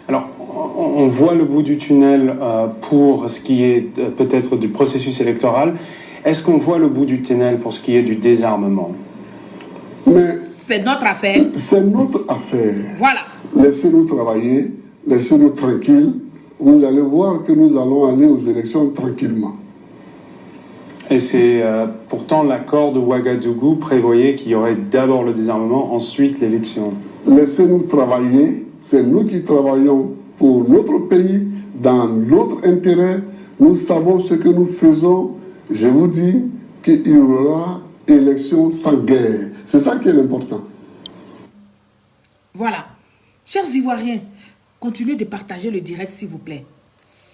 Alors, on voit le bout du tunnel pour ce qui est peut-être du processus électoral. Est-ce qu'on voit le bout du tunnel pour ce qui est du désarmement? C'est notre affaire. C'est notre affaire. Voilà. Laissez-nous travailler. laissez-nous tranquilles. Vous allez voir que nous allons aller aux élections tranquillement. Et c'est pourtant l'accord de Ouagadougou prévoyait qu'il y aurait d'abord le désarmement, ensuite l'élection. Laissez-nous travailler, c'est nous qui travaillons pour notre pays, dans notre intérêt. Nous savons ce que nous faisons. Je vous dis qu'il y aura élection sans guerre. C'est ça qui est important. Voilà. Chers Ivoiriens, continuez de partager le direct s'il vous plaît.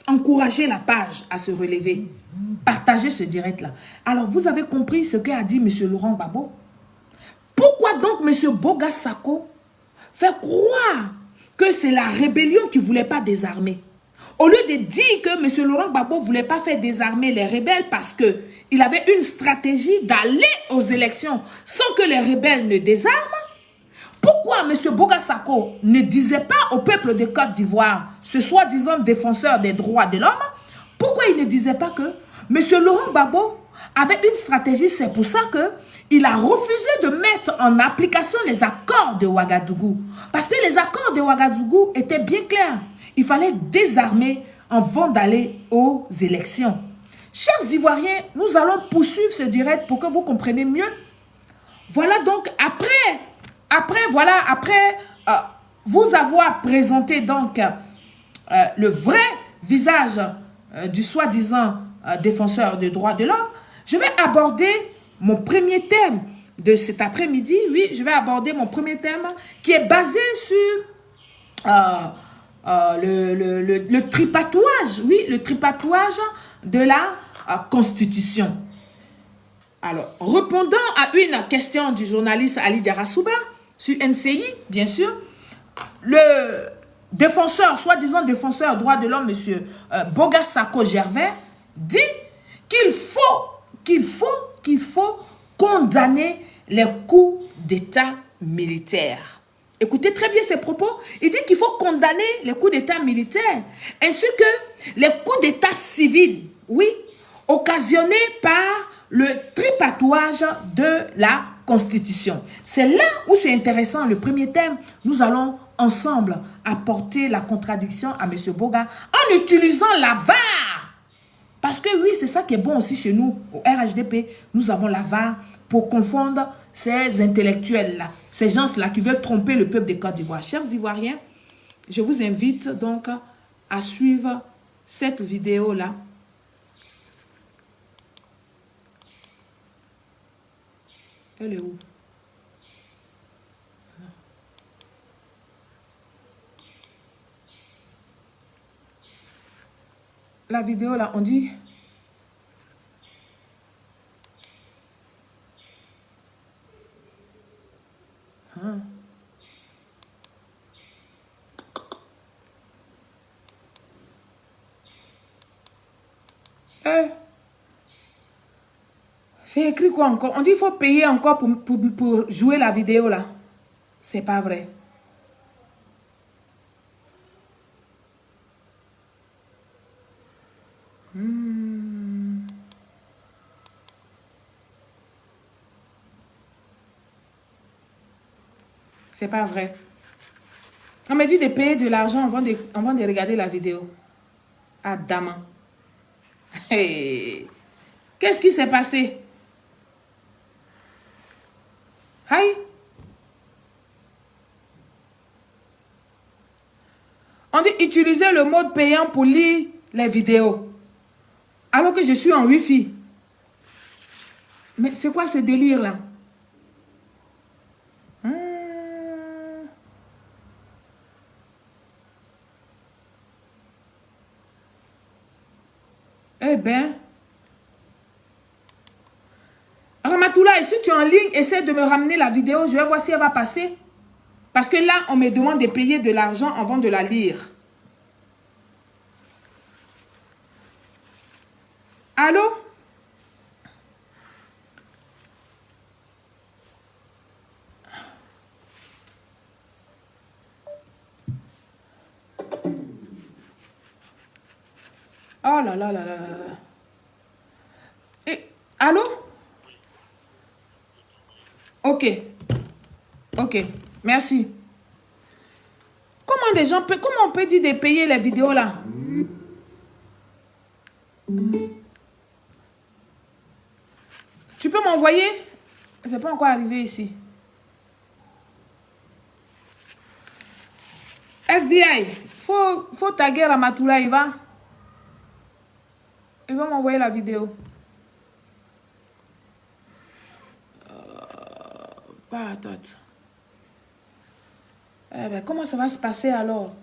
Encouragez la page à se relever. Partagez ce direct-là. Alors, vous avez compris ce qu'a dit M. Laurent Gbagbo? Pourquoi donc M. Boga Sako fait croire que c'est la rébellion qui ne voulait pas désarmer? Au lieu de dire que M. Laurent Gbagbo ne voulait pas faire désarmer les rebelles parce qu'il avait une stratégie d'aller aux élections sans que les rebelles ne désarment, pourquoi M. Boga Sako ne disait pas au peuple de Côte d'Ivoire, ce soi-disant défenseur des droits de l'homme, pourquoi il ne disait pas que M. Laurent Gbagbo avait une stratégie? C'est pour ça qu'il a refusé de mettre en application les accords de Ouagadougou. Parce que les accords de Ouagadougou étaient bien clairs. Il fallait désarmer avant d'aller aux élections. Chers Ivoiriens, nous allons poursuivre ce direct pour que vous compreniez mieux. Voilà donc, après vous avoir présenté donc le vrai visage du soi-disant défenseur des droits de l'homme, je vais aborder mon premier thème de cet après-midi. Oui, je vais aborder mon premier thème qui est basé sur le tripatouage. Oui, le tripatouage de la Constitution. Alors, répondant à une question du journaliste Ali Diarasouba sur NCI, bien sûr, le défenseur, soi-disant défenseur droits de l'homme, M. Boga Sako Gervais, dit qu'il faut condamner les coups d'État militaires. Écoutez très bien ses propos. Il dit qu'il faut condamner les coups d'État militaires ainsi que les coups d'État civils, oui, occasionnés par le tripatouage de la Constitution. C'est là où c'est intéressant, le premier thème. Nous allons ensemble apporter la contradiction à M. Boga en utilisant la VAR. Parce que oui, c'est ça qui est bon aussi chez nous, au RHDP. Nous avons la VAR pour confondre ces intellectuels-là, ces gens-là qui veulent tromper le peuple de Côte d'Ivoire. Chers Ivoiriens, je vous invite donc à suivre cette vidéo-là. Elle est où? La vidéo là, on dit... C'est écrit quoi encore? On dit qu'il faut payer encore pour jouer la vidéo là. C'est pas vrai. C'est pas vrai. On m'a dit de payer de l'argent avant de regarder la vidéo. Ah, dame. Hey. Qu'est-ce qui s'est passé? Aïe. On dit utiliser le mode payant pour lire les vidéos. Alors que je suis en Wi-Fi. Mais c'est quoi ce délire là? Eh bien. Ramatoula, et si tu es en ligne, essaie de me ramener la vidéo. Je vais voir si elle va passer. Parce que là, on me demande de payer de l'argent avant de la lire. Allô? Oh là là là là là. Et, allô? Ok. Ok. Merci. Comment Comment des gens peuvent... Comment on peut dire de payer les vidéos là? Tu peux m'envoyer? C'est pas encore arrivé ici. FBI, faut taguer Ramatoula, il va m'envoyer la vidéo. Attends. Eh ben, comment ça va se passer alors?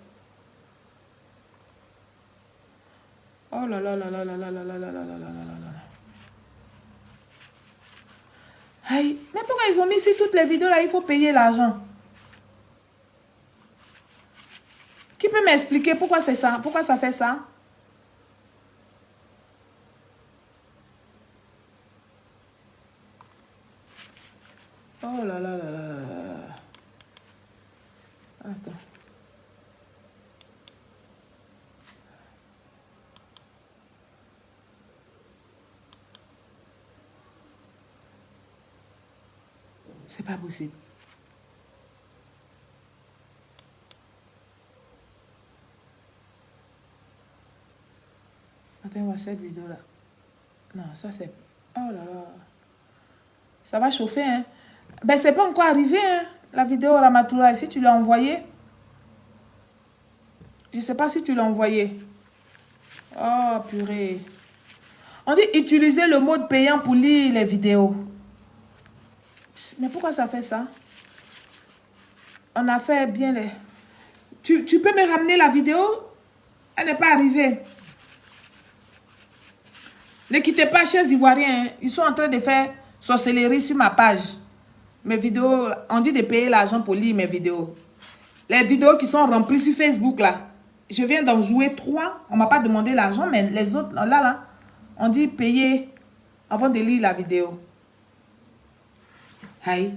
Oh là là là là là là là là là là là là là là. Aïe, mais pourquoi ils ont mis ici toutes les vidéos là? Il faut payer l'argent. Qui peut m'expliquer pourquoi c'est ça? Pourquoi ça fait ça? Oh là là là là là là. Attends. C'est pas possible. Attends, on voit cette vidéo-là. Non, ça c'est... Oh là là. Ça va chauffer, hein. Ben, c'est pas encore arrivé, hein. La vidéo Ramatoula, si tu l'as envoyée. Je sais pas si tu l'as envoyé. Oh, purée. On dit utiliser le mode payant pour lire les vidéos. Mais pourquoi ça fait ça? On a fait bien les... Tu peux me ramener la vidéo? Elle n'est pas arrivée. Ne quittez pas, chers Ivoiriens. Hein. Ils sont en train de faire sorcellerie sur ma page. Mes vidéos, on dit de payer l'argent pour lire mes vidéos. Les vidéos qui sont remplies sur Facebook, là. Je viens d'en jouer 3. On ne m'a pas demandé l'argent, mais les autres, là, on dit payer avant de lire la vidéo. Aïe.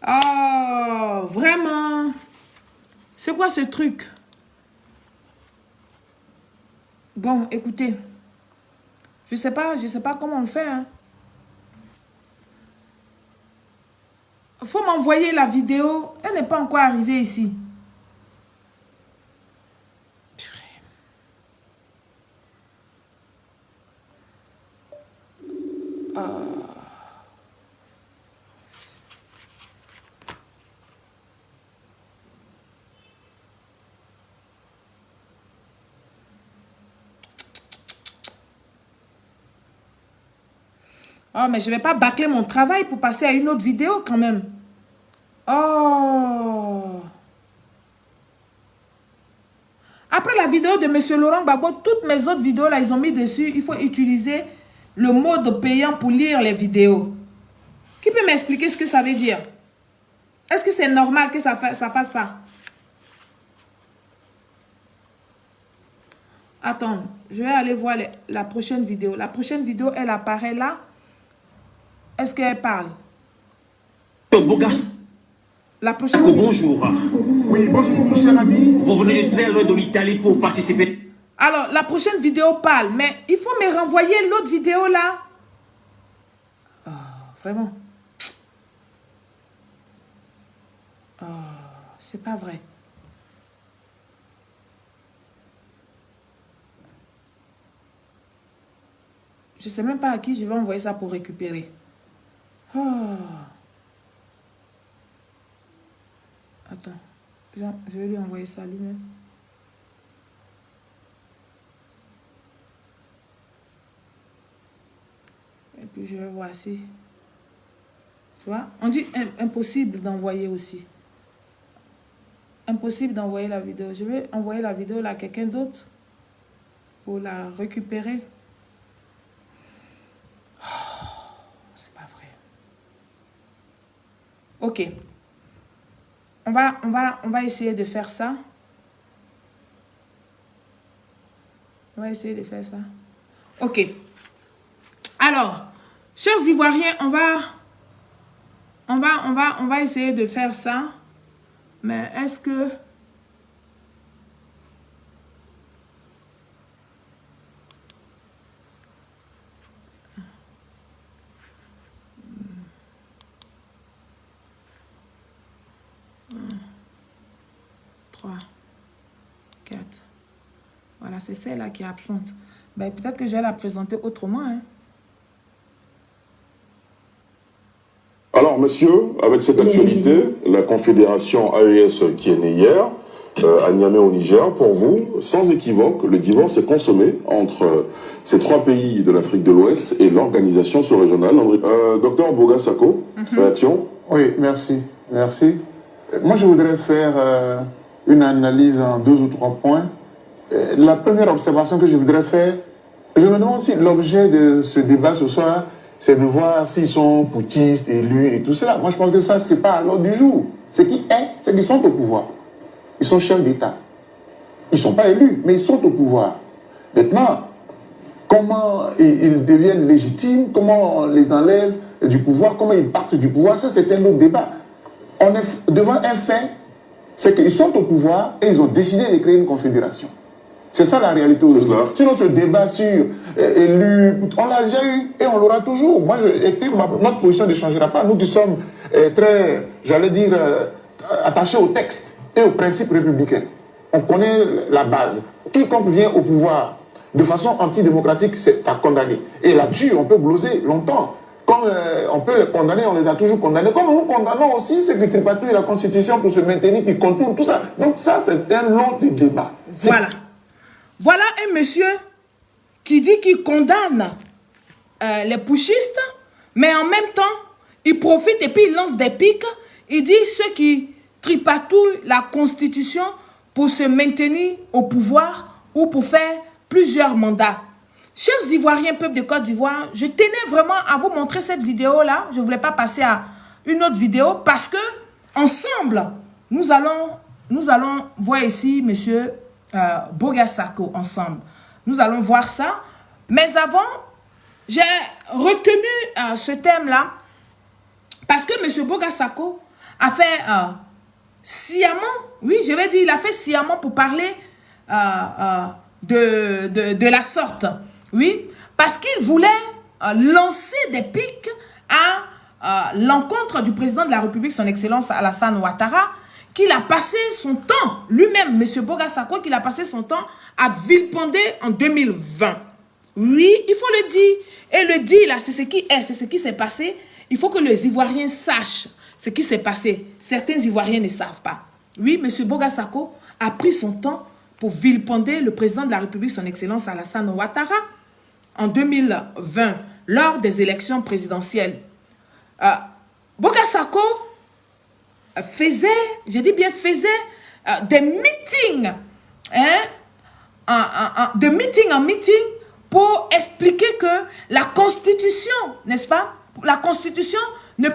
Oh, vraiment. C'est quoi ce truc? Bon, écoutez. Je sais pas comment on le fait. Hein. Faut m'envoyer la vidéo. Elle n'est pas encore arrivée ici. Oh, mais je ne vais pas bâcler mon travail pour passer à une autre vidéo quand même. Oh. Après la vidéo de M. Laurent Gbagbo, toutes mes autres vidéos, là, ils ont mis dessus, il faut utiliser le mode payant pour lire les vidéos. Qui peut m'expliquer ce que ça veut dire? Est-ce que c'est normal que ça fasse ça? Attends, je vais aller voir la prochaine vidéo. La prochaine vidéo, elle apparaît là. Est-ce qu'elle parle? La prochaine vidéo. Bonjour. Oui, bonjour, mon cher ami. Vous venez de très loin de l'Italie pour participer. Alors, la prochaine vidéo parle, mais il faut me renvoyer l'autre vidéo là. Oh, vraiment. Oh, c'est pas vrai. Je sais même pas à qui je vais envoyer ça pour récupérer. Oh. Attends. Je vais lui envoyer ça lui-même. Et puis je vais voir si... Tu vois? On dit impossible d'envoyer aussi. Impossible d'envoyer la vidéo. Je vais envoyer la vidéo à quelqu'un d'autre pour la récupérer. C'est pas vrai. Ok. On va essayer de faire ça. On va essayer de faire ça. Ok. Alors, chers Ivoiriens, on va essayer de faire ça. Mais est-ce que... 3, 4. Voilà, c'est celle-là qui est absente. Ben, peut-être que je vais la présenter autrement. Hein. Alors, monsieur, avec cette actualité, la confédération AES qui est née hier, à Niamey au Niger, pour vous, sans équivoque, le divorce est consommé entre ces 3 pays de l'Afrique de l'Ouest et l'organisation sous-régionale. Docteur Boga Sako, réaction? Oui, merci. Merci. Moi, je voudrais faire une analyse en 2 ou 3 points. La première observation que je voudrais faire, je me demande si l'objet de ce débat ce soir, c'est de voir s'ils sont putschistes, élus et tout cela. Moi, je pense que ça, c'est pas à l'ordre du jour. Ce qui est, c'est qu'ils sont au pouvoir. Ils sont chefs d'État. Ils ne sont pas élus, mais ils sont au pouvoir. Maintenant, comment ils deviennent légitimes, comment on les enlève du pouvoir, comment ils partent du pouvoir, ça, c'est un autre débat. On est devant un fait, c'est qu'ils sont au pouvoir et ils ont décidé de créer une confédération. C'est ça la réalité aujourd'hui. Sinon, ce débat sur élu, on l'a déjà eu et on l'aura toujours. Moi, notre position ne changera pas. Nous qui sommes très, j'allais dire, attachés au texte et aux principes républicains. On connaît la base. Quiconque vient au pouvoir de façon antidémocratique, c'est à condamner. Et là-dessus, on peut gloser longtemps. Comme on peut les condamner, on les a toujours condamnés. Comme nous condamnons aussi ceux qui tripatouillent la Constitution pour se maintenir, qui contournent tout ça. Donc ça, c'est un long débat. Voilà. Voilà un monsieur qui dit qu'il condamne les putschistes, mais en même temps, il profite et puis il lance des pics. Il dit ceux qui tripatouillent la Constitution pour se maintenir au pouvoir ou pour faire plusieurs mandats. Chers Ivoiriens, peuple de Côte d'Ivoire, je tenais vraiment à vous montrer cette vidéo-là. Je ne voulais pas passer à une autre vidéo parce que ensemble, nous allons voir ici monsieur Boga Sako ensemble. Nous allons voir ça. Mais avant, j'ai retenu ce thème-là parce que monsieur Boga Sako a fait sciemment, oui, je vais dire, il a fait sciemment pour parler de la sorte. Oui, parce qu'il voulait lancer des pics à l'encontre du président de la République, son Excellence Alassane Ouattara, qu'il a passé son temps, lui-même, M. Boga Sako, qu'il a passé son temps à vilipender en 2020. Oui, il faut le dire. Et le dire, là, c'est ce qui est, c'est ce qui s'est passé. Il faut que les Ivoiriens sachent ce qui s'est passé. Certains Ivoiriens ne savent pas. Oui, M. Boga Sako a pris son temps pour vilipender le président de la République, son Excellence Alassane Ouattara, en 2020, lors des élections présidentielles. Boga Sako faisait, je dis bien faisait, des meetings, de meeting en meeting pour expliquer que la Constitution, n'est-ce pas, la Constitution ne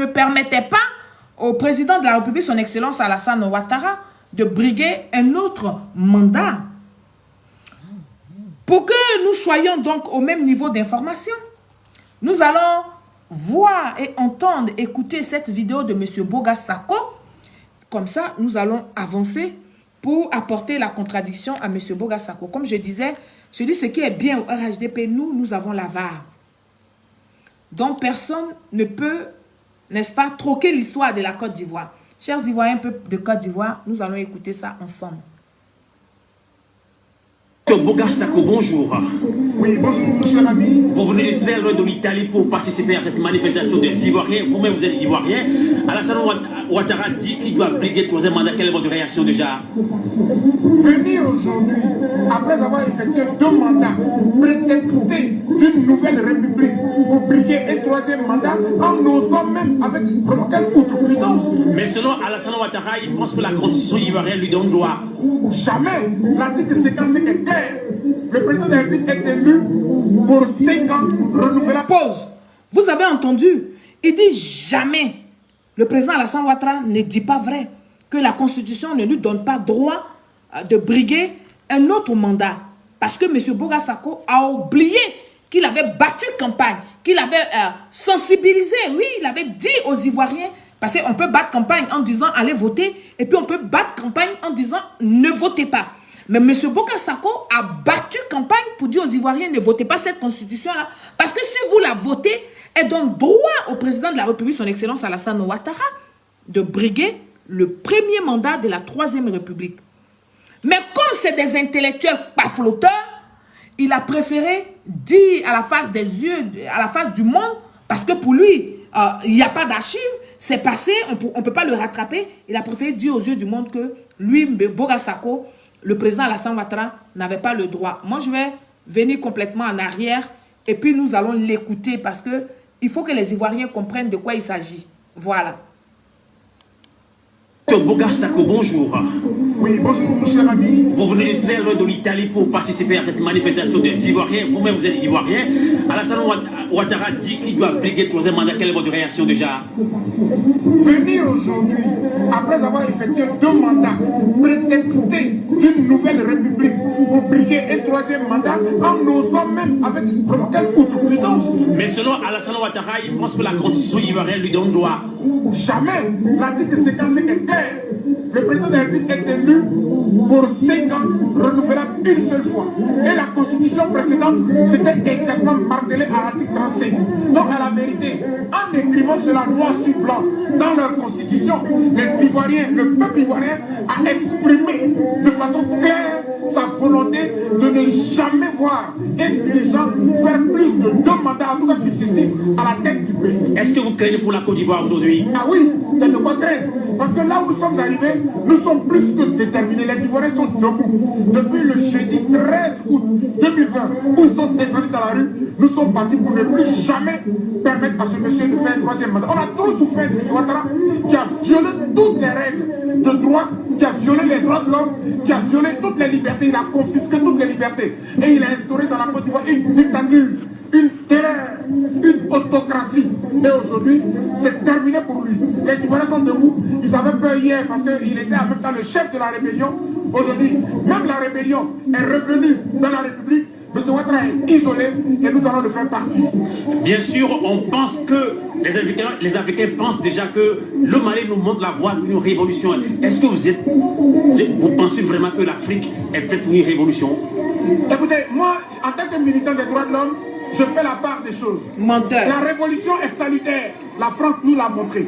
permettait pas au président de la République, son Excellence Alassane Ouattara, de briguer un autre mandat. Pour que nous soyons donc au même niveau d'information, nous allons voir et entendre, écouter cette vidéo de M. Boga Sako. Comme ça, nous allons avancer pour apporter la contradiction à M. Boga Sako. Comme je disais, je dis ce qui est bien au RHDP, nous avons la VAR. Donc, personne ne peut, n'est-ce pas, troquer l'histoire de la Côte d'Ivoire. Chers Ivoiriens, peuple de Côte d'Ivoire, nous allons écouter ça ensemble. Boga Sako, bonjour. Oui, bonjour, cher ami. Vous venez de très loin de l'Italie pour participer à cette manifestation des Ivoiriens. Vous-même, vous êtes Ivoirien. Alassane Ouattara dit qu'il doit briguer le troisième mandat. Quelle est votre réaction déjà? Venir aujourd'hui, après avoir effectué 2 mandats, prétexter d'une nouvelle république pour briguer un troisième mandat, en osant même avec quelle outrecuidance. Mais selon Alassane Ouattara, il pense que la constitution ivoirienne lui donne droit. Jamais. L'article 55 est clair. Le président de la République est élu pour 5 ans renouvelable. Pause. Vous avez entendu? Il dit jamais. Le président Alassane Ouattara ne dit pas vrai que la Constitution ne lui donne pas droit de briguer un autre mandat. Parce que M. Boga Sako a oublié qu'il avait battu campagne, qu'il avait sensibilisé. Oui, il avait dit aux Ivoiriens, parce qu'on peut battre campagne en disant allez voter, et puis on peut battre campagne en disant ne votez pas. Mais M. Boga Sako a battu campagne pour dire aux Ivoiriens ne votez pas cette constitution-là. Parce que si vous la votez, elle donne droit au président de la République, son Excellence Alassane Ouattara, de briguer le premier mandat de la Troisième République. Mais comme c'est des intellectuels pas flotteurs, il a préféré dire à la face des yeux, à la face du monde, parce que pour lui, il n'y a pas d'archives, c'est passé, on ne peut pas le rattraper. Il a préféré dire aux yeux du monde que lui, Boga Sako, le président Alassane Ouattara, n'avait pas le droit. Moi, je vais venir complètement en arrière et puis nous allons l'écouter parce que il faut que les Ivoiriens comprennent de quoi il s'agit. Voilà. Boga Sako, bonjour. Oui, bonjour, mon cher ami. Vous venez très loin de l'Italie pour participer à cette manifestation des Ivoiriens. Vous-même, vous êtes Ivoirien. Alassane Ouattara dit qu'il doit briguer le troisième mandat. Quelle est votre réaction déjà? Venir aujourd'hui, après avoir effectué 2 mandats, prétexter d'une nouvelle république pour briguer un troisième mandat, en osant même avec une telle outrecuidance. Mais selon Alassane Ouattara, il pense que la constitution ivoirienne lui donne droit. Jamais. L'article 55 est clair. Le président de la République est élu pour 5 ans, renouvelable une seule fois. Et la constitution précédente, c'était exactement martelé à l'article 35. Donc, à la vérité, en écrivant cela noir sur blanc dans leur constitution, les Ivoiriens, le peuple ivoirien a exprimé de façon claire sa volonté de ne jamais voir un dirigeant faire plus de 2 mandats, en tout cas successifs, à la tête du pays. Est-ce que vous craignez pour la Côte d'Ivoire aujourd'hui? Ah oui, il y a de quoi craindre. Parce que là où nous sommes arrivés, nous sommes plus que déterminés. Les Ivoiriens sont debout. Depuis le jeudi 13 août 2020, où ils sont descendus dans la rue, nous sommes partis pour ne plus jamais permettre à ce monsieur de faire un troisième mandat. On a trop souffert de M. Ouattara qui a violé toutes les règles de droit, qui a violé les droits de l'homme, qui a violé toutes les libertés, il a confisqué toutes les libertés. Et il a instauré dans la Côte d'Ivoire une dictature, une terreur, une autocratie. Et aujourd'hui, c'est terminé pour lui. Les Ivoiriens sont debout. Ils avaient peur hier parce qu'il était en même temps le chef de la rébellion. Aujourd'hui, même la rébellion est revenue dans la République. M. Ouattara est isolé et nous allons le faire partie. Bien sûr, on pense que les Africains pensent déjà que le Mali nous montre la voie d'une révolution. Est-ce que vous pensez vraiment que l'Afrique est prête pour une révolution? Écoutez, moi, en tant que militant des droits de l'homme, je fais la part des choses. Menteur. La révolution est salutaire. La France nous l'a montré.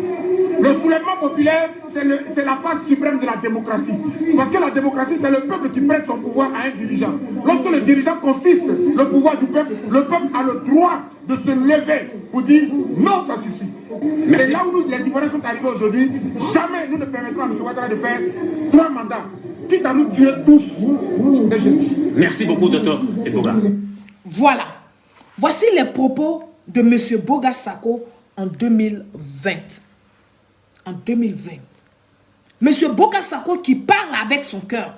Le soulèvement populaire, c'est la phase suprême de la démocratie. C'est parce que la démocratie, c'est le peuple qui prête son pouvoir à un dirigeant. Lorsque le dirigeant confisque le pouvoir du peuple, le peuple a le droit de se lever pour dire non, ça suffit. Mais là où les Ivoiriens sont arrivés aujourd'hui, jamais nous ne permettrons à M. Ouattara de faire 3 mandats, quitte à nous tuer tous. Et je dis. Merci beaucoup, docteur Boga. Voilà. Voici les propos de M. Boga Sako en 2020. En 2020. M. Boga Sako qui parle avec son cœur,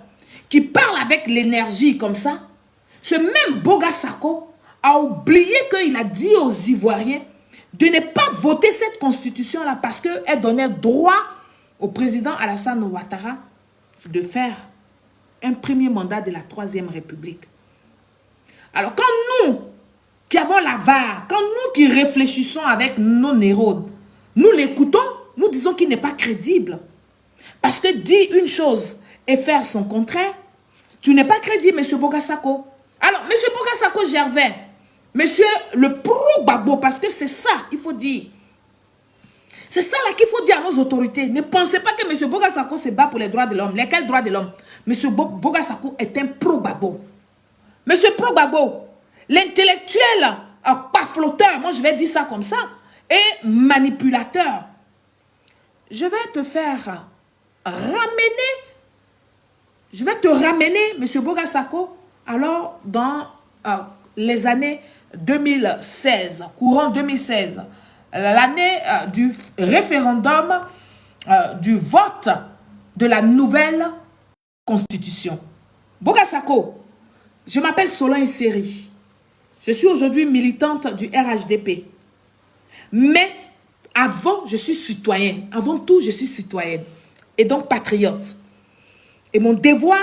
qui parle avec l'énergie comme ça, ce même Boga Sako a oublié qu'il a dit aux Ivoiriens de ne pas voter cette constitution-là parce qu'elle donnait droit au président Alassane Ouattara de faire un premier mandat de la Troisième République. Alors quand nous, qui avons la VAR, quand nous qui réfléchissons avec nos neurones, nous l'écoutons, nous disons qu'il n'est pas crédible. Parce que dire une chose et faire son contraire, tu n'es pas crédible, M. Boga Sako. Alors, M. Boga Sako Gervais, monsieur le pro-babo, parce que c'est ça qu'il faut dire. C'est ça là qu'il faut dire à nos autorités. Ne pensez pas que M. Boga Sako se bat pour les droits de l'homme. Lesquels droits de l'homme? M. Boga Sako est un pro-babo. M. pro-babo, l'intellectuel, pas flotteur, moi je vais dire ça comme ça, et manipulateur. Je vais te faire ramener, je vais te ramener, M. Boga Sako, alors dans les années 2016, courant 2016, l'année du référendum, du vote de la nouvelle constitution. Boga Sako, je m'appelle Solange Seri. Je suis aujourd'hui militante du RHDP. Mais avant, je suis citoyenne. Avant tout, je suis citoyenne. Et donc patriote. Et mon devoir,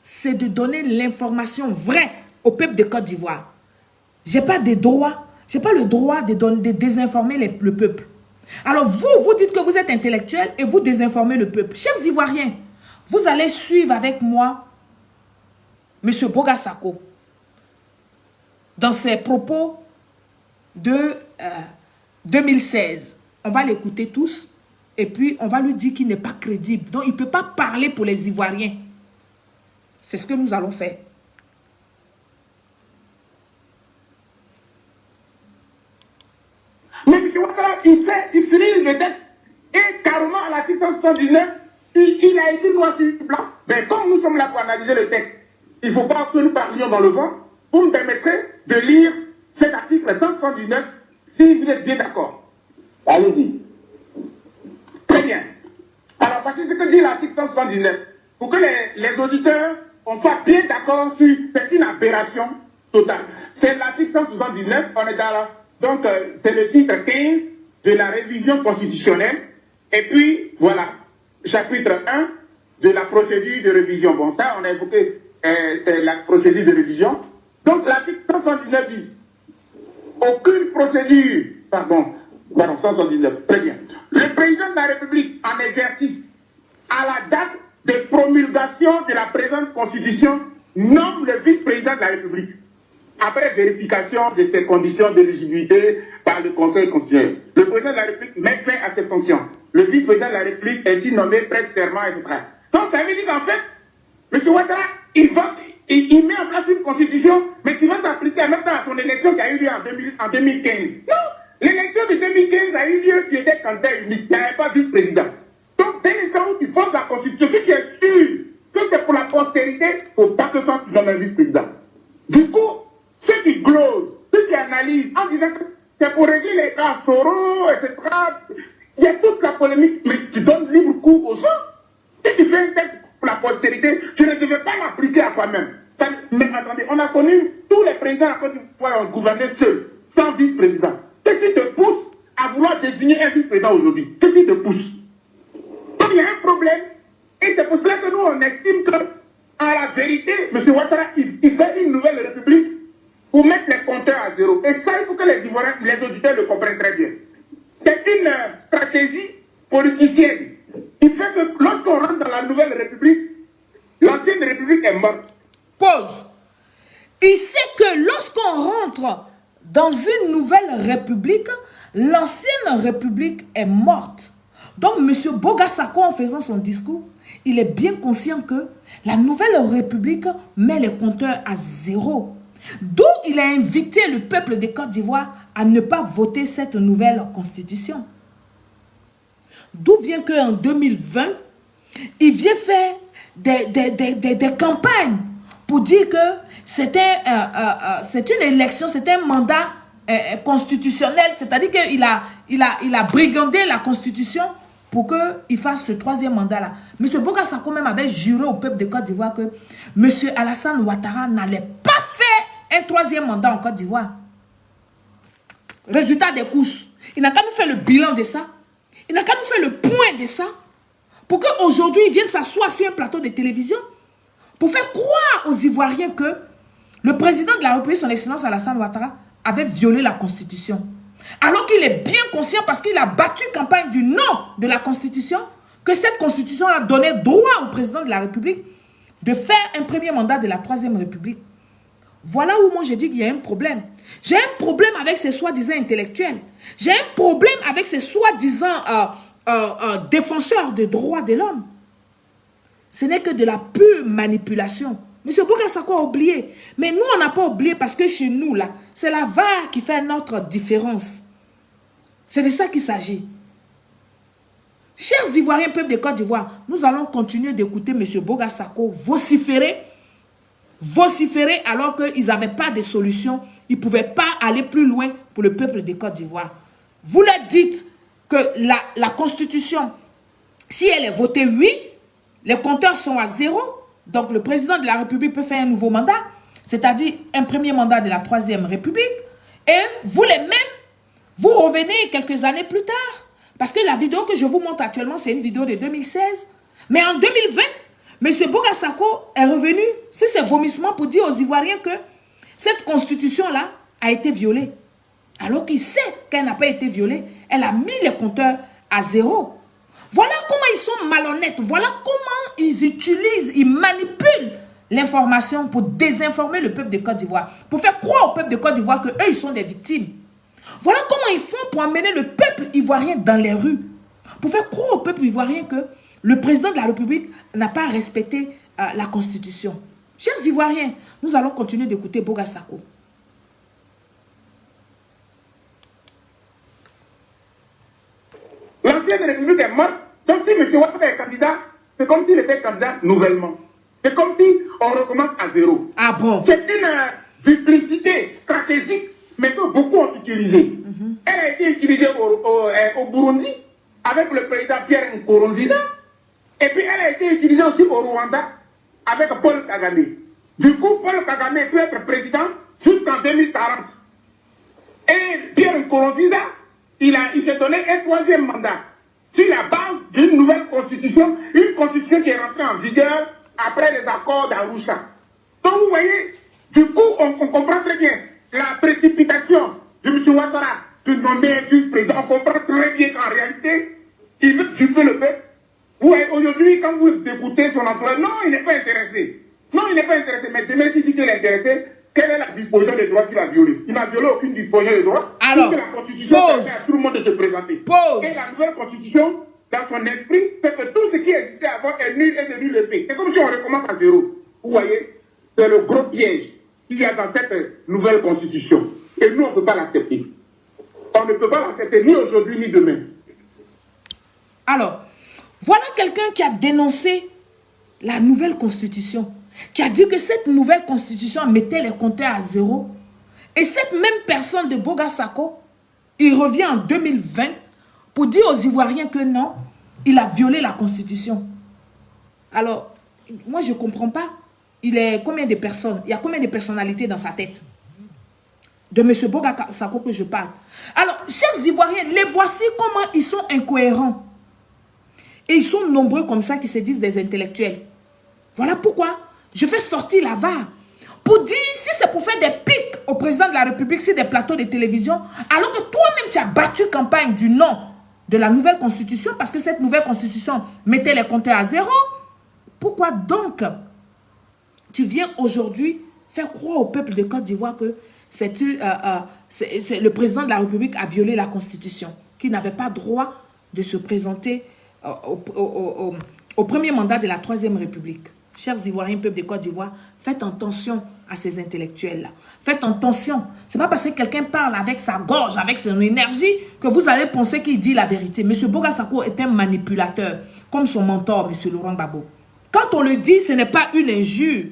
c'est de donner l'information vraie au peuple de Côte d'Ivoire. Je n'ai pas de droit. Je n'ai pas le droit de désinformer le peuple. Alors vous dites que vous êtes intellectuel et vous désinformez le peuple. Chers Ivoiriens, vous allez suivre avec moi M. Boga Sako dans ses propos de 2016. On va l'écouter tous Et puis, on va lui dire qu'il n'est pas crédible. Donc, il ne peut pas parler pour les Ivoiriens. C'est ce que nous allons faire. Mais M. Ouattara, il finit le texte. Et carrément, à l'article 179, il a été noir sur blanc. Mais comme nous sommes là pour analyser le texte, il ne faut pas que nous parlions dans le vent. Vous me permettrez de lire cet article 179, si vous êtes bien d'accord. Allez-y. Très bien. Alors, voici ce que dit l'article 179. Pour que les auditeurs, on soit bien d'accord sur, c'est une aberration totale. C'est l'article 179, on est dans donc, c'est le titre 15 de la révision constitutionnelle. Et puis, voilà, chapitre 1 de la procédure de révision. Bon, ça, on a évoqué la procédure de révision. Donc, l'article 179 dit, aucune procédure, pardon, 179, très bien. Le président de la République en exercice, à la date de promulgation de la présente constitution, nomme le vice-président de la République. Après vérification de ses conditions d'éligibilité par le Conseil constitutionnel, le président de la République met fin à ses fonctions. Le vice-président de la République est nommé prête serment, etc. Donc ça veut dire qu'en fait, M. Ouattara, il met en place une constitution, mais qui va s'appliquer en même temps à son élection qui a eu lieu en 2015. Non, l'élection de 2015 a eu lieu, qui était candidat unique, il n'y avait pas vice-président. Donc dès l'instant où tu forces la constitution, si tu es sûr que c'est pour la postérité, il ne faut pas que ça tu donnes un vice-président. Du coup, ceux qui glosent, ceux qui analysent en disant que c'est pour régler les cas Soro, etc. Il y a toute la polémique, mais tu donnes libre cours aux gens. Si tu fais un texte pour la postérité, tu ne devais pas l'appliquer à toi-même. Mais attendez, on a connu tous les présidents à Côte d'Ivoire ont gouverné seuls, sans vice-président. Qu'est-ce qui te pousse à vouloir désigner un vice-président aujourd'hui? Qu'est-ce qui te pousse? Donc il y a un problème, et c'est pour cela que nous on estime que, à la vérité, M. Ouattara, il fait une nouvelle république pour mettre les compteurs à zéro. Et ça, il faut que les Ivoiriens, les auditeurs le comprennent très bien. C'est une stratégie politicienne. Il fait que lorsqu'on rentre dans la nouvelle république, l'ancienne république est morte. Pause. Il sait que lorsqu'on rentre dans une nouvelle république, l'ancienne république est morte. Donc, M. Boga Sako, en faisant son discours, il est bien conscient que la nouvelle république met les compteurs à zéro. D'où il a invité le peuple de Côte d'Ivoire à ne pas voter cette nouvelle constitution. D'où vient qu'en 2020, il vient faire des campagnes pour dire que c'est une élection, c'était un mandat constitutionnel, c'est-à-dire qu'il a brigandé la constitution pour qu'il fasse ce troisième mandat-là. M. Boga Sako même avait juré au peuple de Côte d'Ivoire que M. Alassane Ouattara n'allait pas faire un troisième mandat en Côte d'Ivoire. Résultat des courses. Il n'a qu'à nous faire le bilan de ça. Il n'a qu'à nous faire le point de ça. Pour qu'aujourd'hui, il vienne s'asseoir sur un plateau de télévision pour faire croire aux Ivoiriens que le président de la République, son Excellence Alassane Ouattara, avait violé la Constitution. Alors qu'il est bien conscient, parce qu'il a battu campagne du nom de la Constitution, que cette Constitution a donné droit au président de la République de faire un premier mandat de la Troisième République. Voilà où moi j'ai dit qu'il y a un problème. J'ai un problème avec ces soi-disant intellectuels. J'ai un problème avec ces soi-disant défenseurs des droits de l'homme. Ce n'est que de la pure manipulation. M. Boga Sako a oublié. Mais nous, on n'a pas oublié parce que chez nous, là, c'est la VAR qui fait notre différence. C'est de ça qu'il s'agit. Chers Ivoiriens, peuple de Côte d'Ivoire, nous allons continuer d'écouter M. Boga Sako vociférer alors qu'ils n'avaient pas de solution. Ils ne pouvaient pas aller plus loin pour le peuple de Côte d'Ivoire. Vous leur dites que la Constitution, si elle est votée oui, les compteurs sont à zéro. Donc le président de la République peut faire un nouveau mandat, c'est-à-dire un premier mandat de la Troisième République. Et vous les mêmes, vous revenez quelques années plus tard. Parce que la vidéo que je vous montre actuellement, c'est une vidéo de 2016. Mais en 2020, M. Boga Sako est revenu sur ses vomissements pour dire aux Ivoiriens que cette constitution-là a été violée. Alors qu'il sait qu'elle n'a pas été violée, elle a mis les compteurs à zéro. Voilà comment ils sont malhonnêtes. Voilà comment ils utilisent, ils manipulent l'information pour désinformer le peuple de Côte d'Ivoire. Pour faire croire au peuple de Côte d'Ivoire qu'eux, ils sont des victimes. Voilà comment ils font pour amener le peuple ivoirien dans les rues. pour faire croire au peuple ivoirien que le président de la République n'a pas respecté la Constitution. Chers Ivoiriens, nous allons continuer d'écouter Boga Sako. L'ancienne République est morte. Donc si M. Ouattara est candidat, c'est comme s'il était candidat nouvellement. C'est comme si on recommence à zéro. Ah bon? C'est une duplicité stratégique, mais que beaucoup ont utilisée. Elle a été utilisée au Burundi avec le président Pierre Nkurunziza. Et puis elle a été utilisée aussi au Rwanda avec Paul Kagame. Du coup, Paul Kagame peut être président jusqu'en 2040. Et Pierre Nkurunziza, il s'est donné un troisième mandat sur la base d'une nouvelle constitution, une constitution qui est rentrée en vigueur après les accords d'Arusha. Donc vous voyez, du coup, on comprend très bien la précipitation de M. Ouattara de nommer un vice-président. On comprend très bien qu'en réalité, il veut tuer le peuple. Vous voyez, aujourd'hui, quand vous écoutez son emploi, non, il n'est pas intéressé. Non, il n'est pas intéressé. Mais demain, si il est intéressé, quelle est la disposition des droits qu'il a violée? Il n'a violé aucune disposition des droits. Alors, la Constitution permet à tout le monde de se présenter. Pause. Et la nouvelle Constitution, dans son esprit, fait que tout ce qui existait avant est nul et devenu le fait. C'est comme si on recommence à zéro. Vous voyez, c'est le gros piège qu'il y a dans cette nouvelle Constitution. Et nous, on ne peut pas l'accepter. On ne peut pas l'accepter ni aujourd'hui ni demain. Alors, voilà quelqu'un qui a dénoncé la nouvelle Constitution, qui a dit que cette nouvelle Constitution mettait les compteurs à zéro. Et cette même personne de Boga Sako, il revient en 2020 pour dire aux Ivoiriens que non, il a violé la Constitution. Alors, moi je ne comprends pas. Il est combien de personnes? Il y a combien de personnalités dans sa tête? De M. Boga Sako que je parle. Alors, chers Ivoiriens, les voici comment ils sont incohérents. Et ils sont nombreux comme ça qui se disent des intellectuels. Voilà pourquoi je fais sortir la VAR. Pour dire, si c'est pour faire des pics au président de la République sur des plateaux de télévision, alors que toi-même tu as battu campagne du nom de la nouvelle constitution, parce que cette nouvelle constitution mettait les compteurs à zéro, pourquoi donc tu viens aujourd'hui faire croire au peuple de Côte d'Ivoire que le président de la République a violé la constitution, qu'il n'avait pas droit de se présenter au premier mandat de la Troisième République? Chers Ivoiriens, peuple de Côte d'Ivoire, faites attention à ces intellectuels-là. Faites attention. Ce n'est pas parce que quelqu'un parle avec sa gorge, avec son énergie, que vous allez penser qu'il dit la vérité. M. Boga Sako est un manipulateur, comme son mentor, M. Laurent Gbagbo. Quand on le dit, ce n'est pas une injure,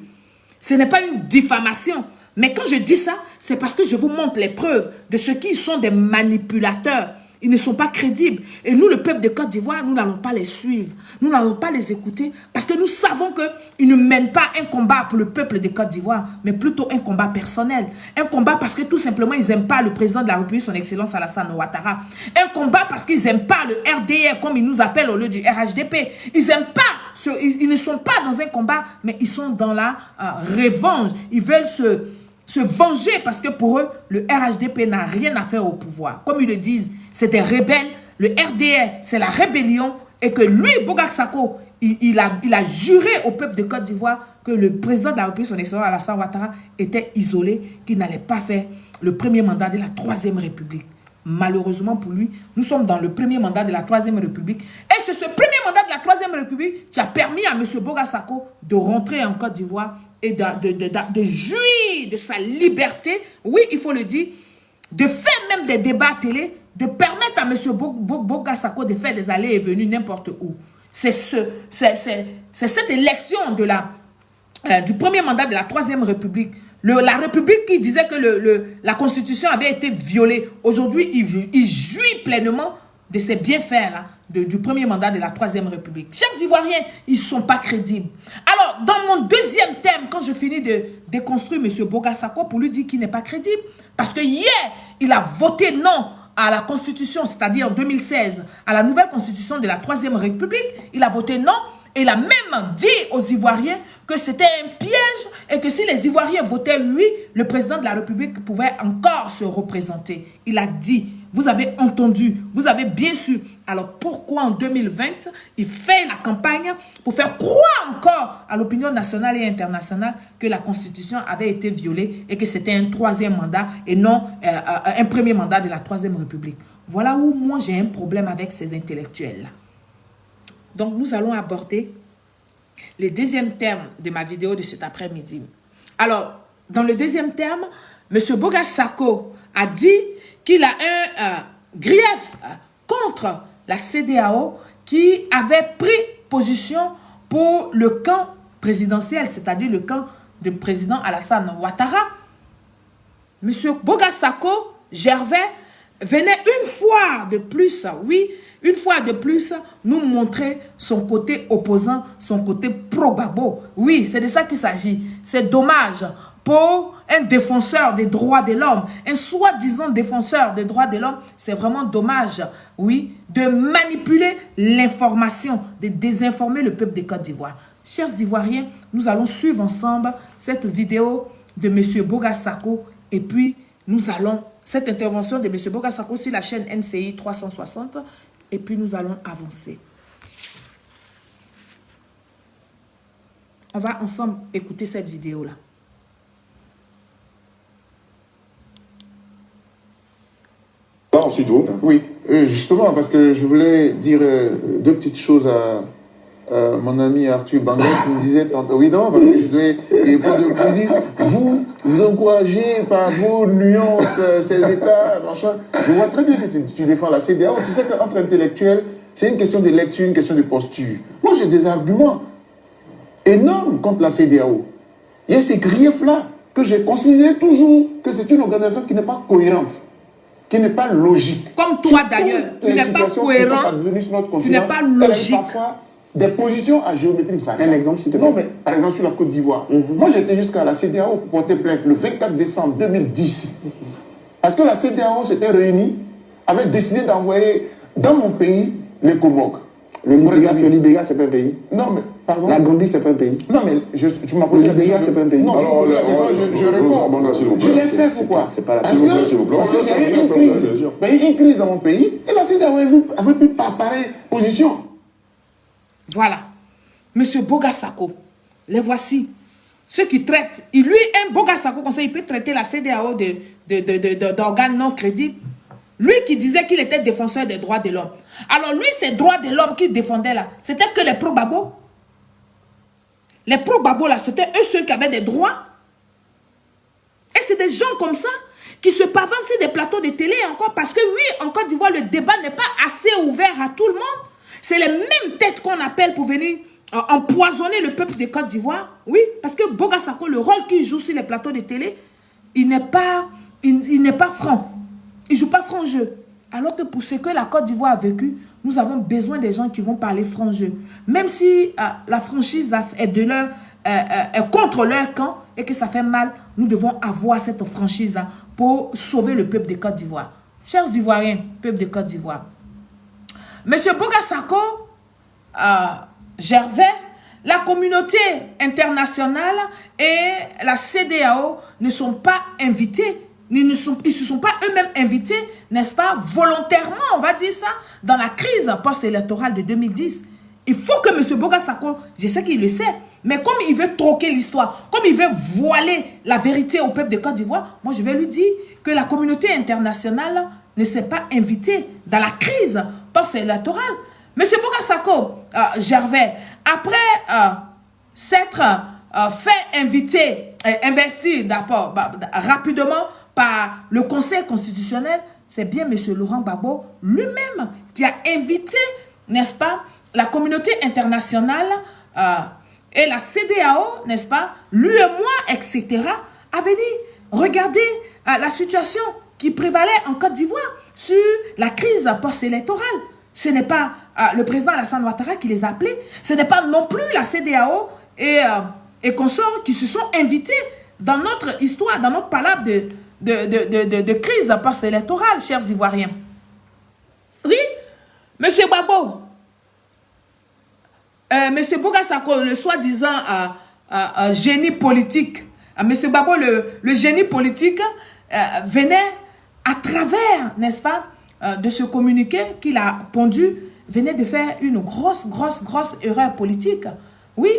ce n'est pas une diffamation. Mais quand je dis ça, c'est parce que je vous montre les preuves de ceux qui sont des manipulateurs. Ils ne sont pas crédibles. Et nous, le peuple de Côte d'Ivoire, nous n'allons pas les suivre. Nous n'allons pas les écouter parce que nous savons qu'ils ne mènent pas un combat pour le peuple de Côte d'Ivoire, mais plutôt un combat personnel. Un combat parce que tout simplement, ils n'aiment pas le président de la République, son excellence Alassane Ouattara. Un combat parce qu'ils n'aiment pas le RDR, comme ils nous appellent au lieu du RHDP. Ils n'aiment pas, ils ne sont pas dans un combat, mais ils sont dans la revanche. Ils veulent se venger parce que pour eux, le RHDP n'a rien à faire au pouvoir. Comme ils le disent, c'est des rebelles. Le RDR, c'est la rébellion. Et que lui, Boga Sako, il a juré au peuple de Côte d'Ivoire que le président de la République, son excellence Alassane Ouattara, était isolé, qu'il n'allait pas faire le premier mandat de la Troisième République. Malheureusement pour lui, nous sommes dans le premier mandat de la Troisième République. Et c'est ce premier mandat de la Troisième République qui a permis à M. Boga Sako de rentrer en Côte d'Ivoire et de jouir de sa liberté, oui, il faut le dire, de faire même des débats à télé, de permettre à M. Boga Sako de faire des allées et venues n'importe où. C'est cette élection du premier mandat de la Troisième République. La République qui disait que la Constitution avait été violée. Aujourd'hui, il jouit pleinement de ces bienfaits là, du premier mandat de la Troisième République. Chers Ivoiriens, ils ne sont pas crédibles. Alors, dans mon deuxième thème, quand je finis de déconstruire M. Boga Sako pour lui dire qu'il n'est pas crédible, parce que hier, il a voté non à la Constitution, c'est-à-dire en 2016, à la nouvelle Constitution de la Troisième République, il a voté non. Et il a même dit aux Ivoiriens que c'était un piège et que si les Ivoiriens votaient oui, le président de la République pouvait encore se représenter. Il a dit, vous avez entendu, vous avez bien su. Alors pourquoi en 2020, il fait la campagne pour faire croire encore à l'opinion nationale et internationale que la Constitution avait été violée et que c'était un troisième mandat et non un premier mandat de la Troisième République. Voilà où moi j'ai un problème avec ces intellectuels-là. Donc, nous allons aborder les deuxièmes termes de ma vidéo de cet après-midi. Alors, dans le deuxième terme, M. Boga Sako a dit qu'il a un grief contre la CEDEAO qui avait pris position pour le camp présidentiel, c'est-à-dire le camp du président Alassane Ouattara. M. Boga Sako, Gervais, venait une fois de plus, oui, une fois de plus, nous montrer son côté opposant, son côté pro-Gbagbo. Oui, c'est de ça qu'il s'agit. C'est dommage pour un défenseur des droits de l'homme, un soi-disant défenseur des droits de l'homme, c'est vraiment dommage, oui, de manipuler l'information, de désinformer le peuple de Côte d'Ivoire. Chers Ivoiriens, nous allons suivre ensemble cette vidéo de M. Boga Sako et puis nous allons, cette intervention de M. Boga Sako sur la chaîne NCI 360 et puis nous allons avancer. On va ensemble écouter cette vidéo-là. Oui, justement, parce que je voulais dire deux petites choses à mon ami Arthur Banguet qui me disait tantôt, oui, non, parce que je devais répondre, vous encouragez par vos nuances ces États, machin. Je vois très bien que tu défends la CEDEAO. Tu sais qu'entre intellectuels, c'est une question de lecture, une question de posture. Moi, j'ai des arguments énormes contre la CEDEAO. Il y a ces griefs-là que j'ai considéré toujours que c'est une organisation qui n'est pas cohérente, qui n'est pas logique. Comme toi d'ailleurs, tu n'es pas cohérent, tu n'es pas logique. Des positions à géométrie variable. Un exemple, s'il te plaît. Non, mais par exemple sur la Côte d'Ivoire. Moi, j'étais jusqu'à la CEDEAO pour porter plainte le 24 décembre 2010. Parce que la CEDEAO s'était réunie, avait décidé d'envoyer dans mon pays les Comores. Le Libéria, c'est pas un pays. Non, mais pardon. La Gambie, c'est pas un pays. Non, mais tu m'as posé la question. C'est pas un pays. Non, alors, je réponds. Je l'ai fait pourquoi? Parce qu'il y a eu une crise. Il y a eu une crise dans mon pays et la CEDEAO avait pu pas pareille position. Voilà. Monsieur Boga Sako, les voici. Ceux qui traitent, lui, un Boga Sako, comme ça, il peut traiter la CEDEAO d'organes non crédibles. Lui qui disait qu'il était défenseur des droits de l'homme. Alors lui, ces droits de l'homme qu'il défendait là, c'était que les pro-Gbagbo. Les pro-Gbagbo là, c'était eux seuls qui avaient des droits. Et c'est des gens comme ça qui se pavanent sur des plateaux de télé encore. Parce que oui, en Côte d'Ivoire, le débat n'est pas assez ouvert à tout le monde. C'est les mêmes têtes qu'on appelle pour venir empoisonner le peuple de Côte d'Ivoire. Oui, parce que Boga Sako, le rôle qu'il joue sur les plateaux de télé, il n'est pas franc. Il ne joue pas franc jeu. Alors que pour ce que la Côte d'Ivoire a vécu, nous avons besoin des gens qui vont parler franc jeu. Même si la franchise est contre leur camp et que ça fait mal, nous devons avoir cette franchise pour sauver le peuple de Côte d'Ivoire. Chers Ivoiriens, peuple de Côte d'Ivoire, Monsieur Boga Sako, Gervais, la communauté internationale et la CEDEAO ne sont pas invités, ils ne se sont pas eux-mêmes invités, n'est-ce pas, volontairement, on va dire ça, dans la crise post-électorale de 2010. Il faut que M. Boga Sako, je sais qu'il le sait, mais comme il veut troquer l'histoire, comme il veut voiler la vérité au peuple de Côte d'Ivoire, moi je vais lui dire que la communauté internationale ne s'est pas invitée dans la crise post-électorale. M. Boga Sako, Gervais, après s'être fait investir d'abord rapidement par le Conseil constitutionnel, c'est bien M. Laurent Gbagbo lui-même qui a invité, n'est-ce pas, la communauté internationale et la CEDEAO, n'est-ce pas, l'UEMOA, etc., à venir regarder la situation qui prévalait en Côte d'Ivoire sur la crise post-électorale. Ce n'est pas le président Alassane Ouattara qui les a appelés, ce n'est pas non plus la CEDEAO et consorts qui se sont invités dans notre histoire, dans notre palabre de crise post-électorale, chers Ivoiriens. Oui, M. Gbagbo, M. Boga Sako, le soi-disant génie politique, M. Gbagbo, le génie politique, venait à travers, n'est-ce pas, de ce communiqué qu'il a pondu, venait de faire une grosse erreur politique. Oui,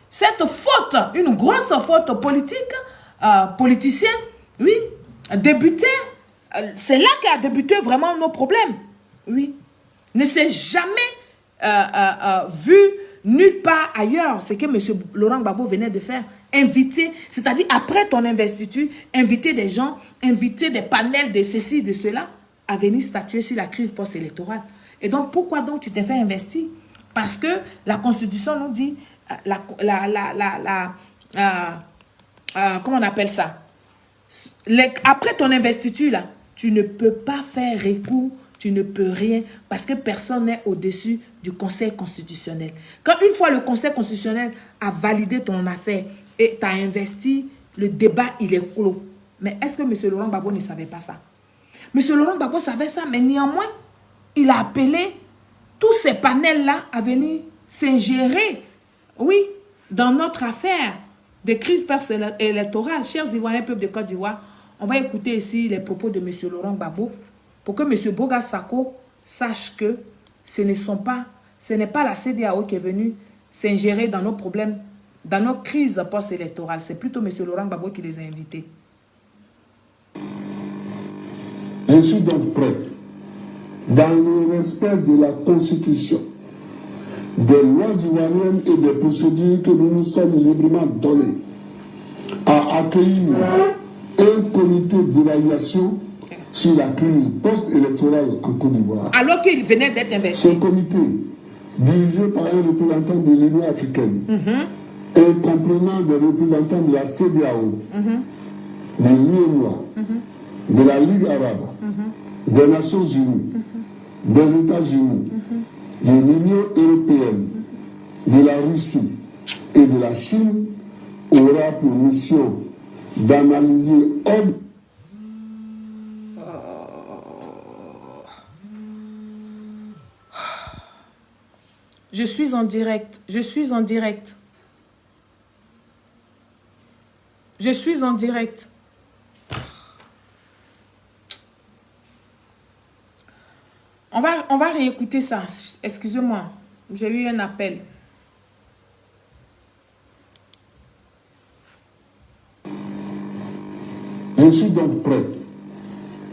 cette faute, une grosse faute politique, politicienne, oui, débutait, c'est là qu'a débuté vraiment nos problèmes. Oui, ne s'est jamais vu nulle part ailleurs. C'est que M. Laurent Gbagbo venait de faire. Inviter, c'est-à-dire après ton investiture, inviter des gens, inviter des panels de ceci, de cela, à venir statuer sur la crise post-électorale. Et donc, pourquoi donc tu t'es fait investir? Parce que la Constitution nous dit, comment on appelle ça? Après ton investiture, là, tu ne peux pas faire recours, tu ne peux rien, parce que personne n'est au-dessus du Conseil constitutionnel. Quand une fois le Conseil constitutionnel a validé ton affaire et tu as investi, le débat, il est clos. Mais est-ce que M. Laurent Gbagbo ne savait pas ça? M. Laurent Gbagbo savait ça, mais néanmoins, il a appelé tous ces panels-là à venir s'ingérer, oui, dans notre affaire de crise électorale. Chers Ivoiriens, peuple de Côte d'Ivoire, on va écouter ici les propos de M. Laurent Gbagbo pour que M. Boga Sako sache que ce n'est pas la CEDEAO qui est venue s'ingérer dans nos problèmes, dans nos crises post-électorales. C'est plutôt M. Laurent Gbagbo qui les a invités. Je suis donc prêt, dans le respect de la Constitution, des lois ivoiriennes et des procédures que nous nous sommes librement données, à accueillir un comité d'évaluation sur la crise post-électorale en Côte d'Ivoire. Alors qu'il venait d'être investi. Ce comité, dirigé par un représentant de l'Union africaine, et comprenant des représentants de la CEDEAO, de l'UEMOA, de la Ligue arabe, des Nations unies, des États-Unis, de l'Union européenne, de la Russie et de la Chine, aura pour mission d'analyser Je suis en direct. Je suis en direct. Je suis en direct. On va réécouter ça. Excusez-moi. J'ai eu un appel. Je suis donc prêt,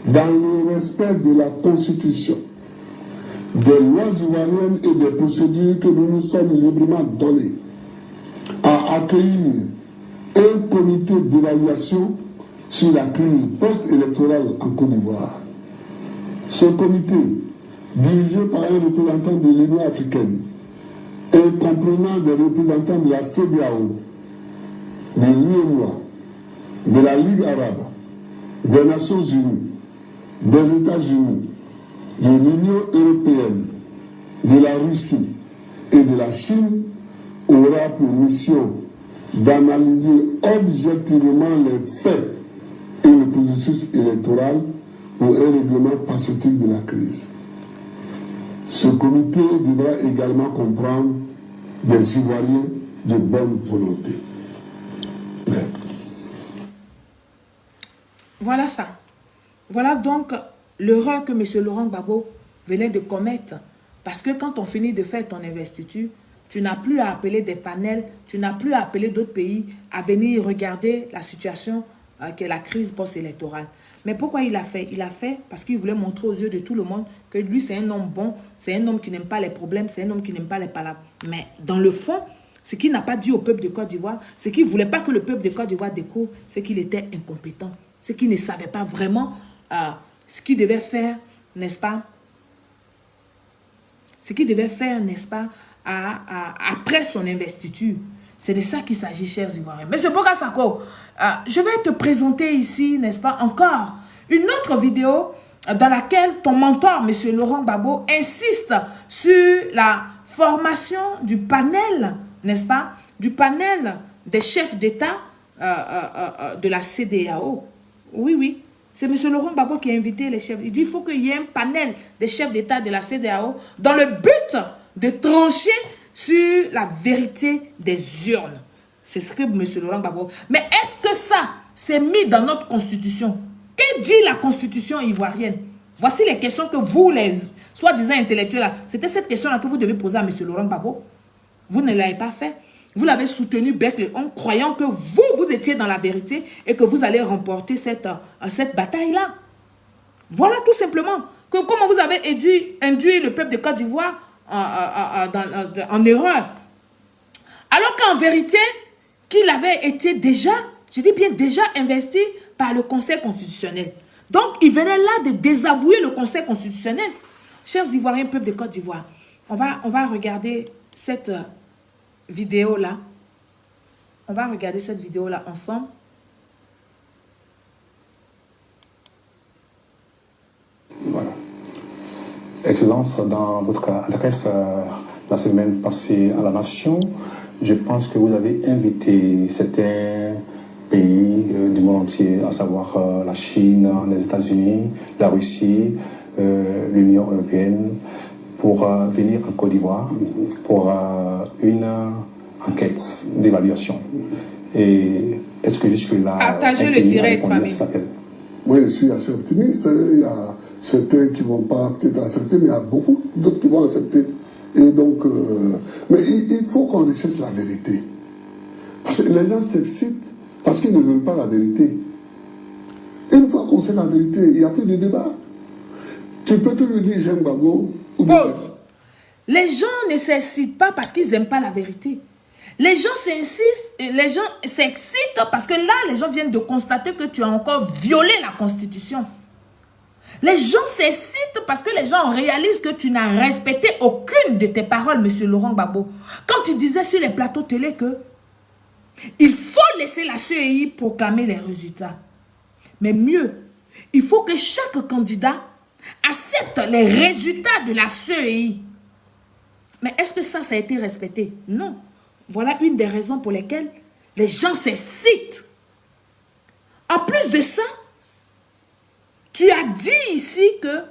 dans le respect de la Constitution, des lois ivoiriennes et des procédures que nous nous sommes librement données, à accueillir un comité d'évaluation sur la crise post-électorale en Côte d'Ivoire. Ce comité, dirigé par un représentant de l'Union africaine et comprenant des représentants de la CEDEAO, de l'UEMOA, de la Ligue arabe, des Nations unies, des États-Unis, de l'Union européenne, de la Russie et de la Chine, aura pour mission d'analyser objectivement les faits et le processus électoral pour un règlement pacifique de la crise. Ce comité devra également comprendre des Ivoiriens de bonne volonté. Voilà ça. Voilà donc l'erreur que M. Laurent Gbagbo venait de commettre. Parce que quand on finit de faire ton investiture, tu n'as plus à appeler des panels, tu n'as plus à appeler d'autres pays à venir regarder la situation qui est la crise post-électorale. Mais pourquoi il a fait? Il a fait parce qu'il voulait montrer aux yeux de tout le monde que lui, c'est un homme bon, c'est un homme qui n'aime pas les problèmes, c'est un homme qui n'aime pas les palabres. Mais dans le fond, ce qu'il n'a pas dit au peuple de Côte d'Ivoire, c'est qu'il ne voulait pas que le peuple de Côte d'Ivoire découvre, c'est qu'il était incompétent. C'est qu'il ne savait pas vraiment ce qu'il devait faire, n'est-ce pas? Ce qu'il devait faire, n'est-ce pas, après son investiture. C'est de ça qu'il s'agit, chers Ivoiriens. Monsieur Boga Sako, je vais te présenter ici, n'est-ce pas, encore une autre vidéo dans laquelle ton mentor, monsieur Laurent Gbagbo, insiste sur la formation du panel, n'est-ce pas, du panel des chefs d'État de la CEDEAO. Oui, oui. C'est M. Laurent Gbagbo qui a invité les chefs. Il dit qu'il faut qu'il y ait un panel des chefs d'État de la CEDEAO dans le but de trancher sur la vérité des urnes. C'est ce que M. Laurent Gbagbo... Mais est-ce que ça, c'est mis dans notre constitution? Que dit la constitution ivoirienne? Voici les questions que vous, les soi-disant intellectuels, c'était cette question-là que vous devez poser à M. Laurent Gbagbo. Vous ne l'avez pas fait. Vous l'avez soutenu bec le on, croyant que vous étiez dans la vérité et que vous allez remporter cette bataille-là. Voilà tout simplement. Comment vous avez induit le peuple de Côte d'Ivoire en erreur. Alors qu'en vérité, qu'il avait été déjà, je dis bien déjà investi par le Conseil constitutionnel. Donc, il venait là de désavouer le Conseil constitutionnel. Chers Ivoiriens, peuple de Côte d'Ivoire, on va regarder cette vidéo-là. On va regarder cette vidéo-là ensemble. Voilà. Excellence, dans votre adresse la semaine passée à la Nation, je pense que vous avez invité certains pays du monde entier, à savoir la Chine, les États-Unis, la Russie, l'Union européenne, pour venir en Côte d'Ivoire pour une enquête d'évaluation. Et est-ce que jusque-là... Partagez le direct, famille. Moi, je suis assez optimiste. Il y a certains qui ne vont pas peut-être accepter, mais il y a beaucoup d'autres qui vont accepter. Et donc, mais il faut qu'on recherche la vérité. Parce que les gens s'excitent parce qu'ils ne veulent pas la vérité. Une fois qu'on sait la vérité, il n'y a plus de débat. Tu peux te le dire, Jean Gbagbo. Pause. Les gens ne s'excitent pas parce qu'ils n'aiment pas la vérité. Les gens s'excitent parce que là, les gens viennent de constater que tu as encore violé la Constitution. Les gens s'excitent parce que les gens réalisent que tu n'as respecté aucune de tes paroles, M. Laurent Gbagbo. Quand tu disais sur les plateaux télé que il faut laisser la CEI proclamer les résultats. Mais mieux, il faut que chaque candidat accepte les résultats de la CEI. Mais est-ce que ça a été respecté? Non. Voilà une des raisons pour lesquelles les gens s'excitent. En plus de ça, tu as dit ici que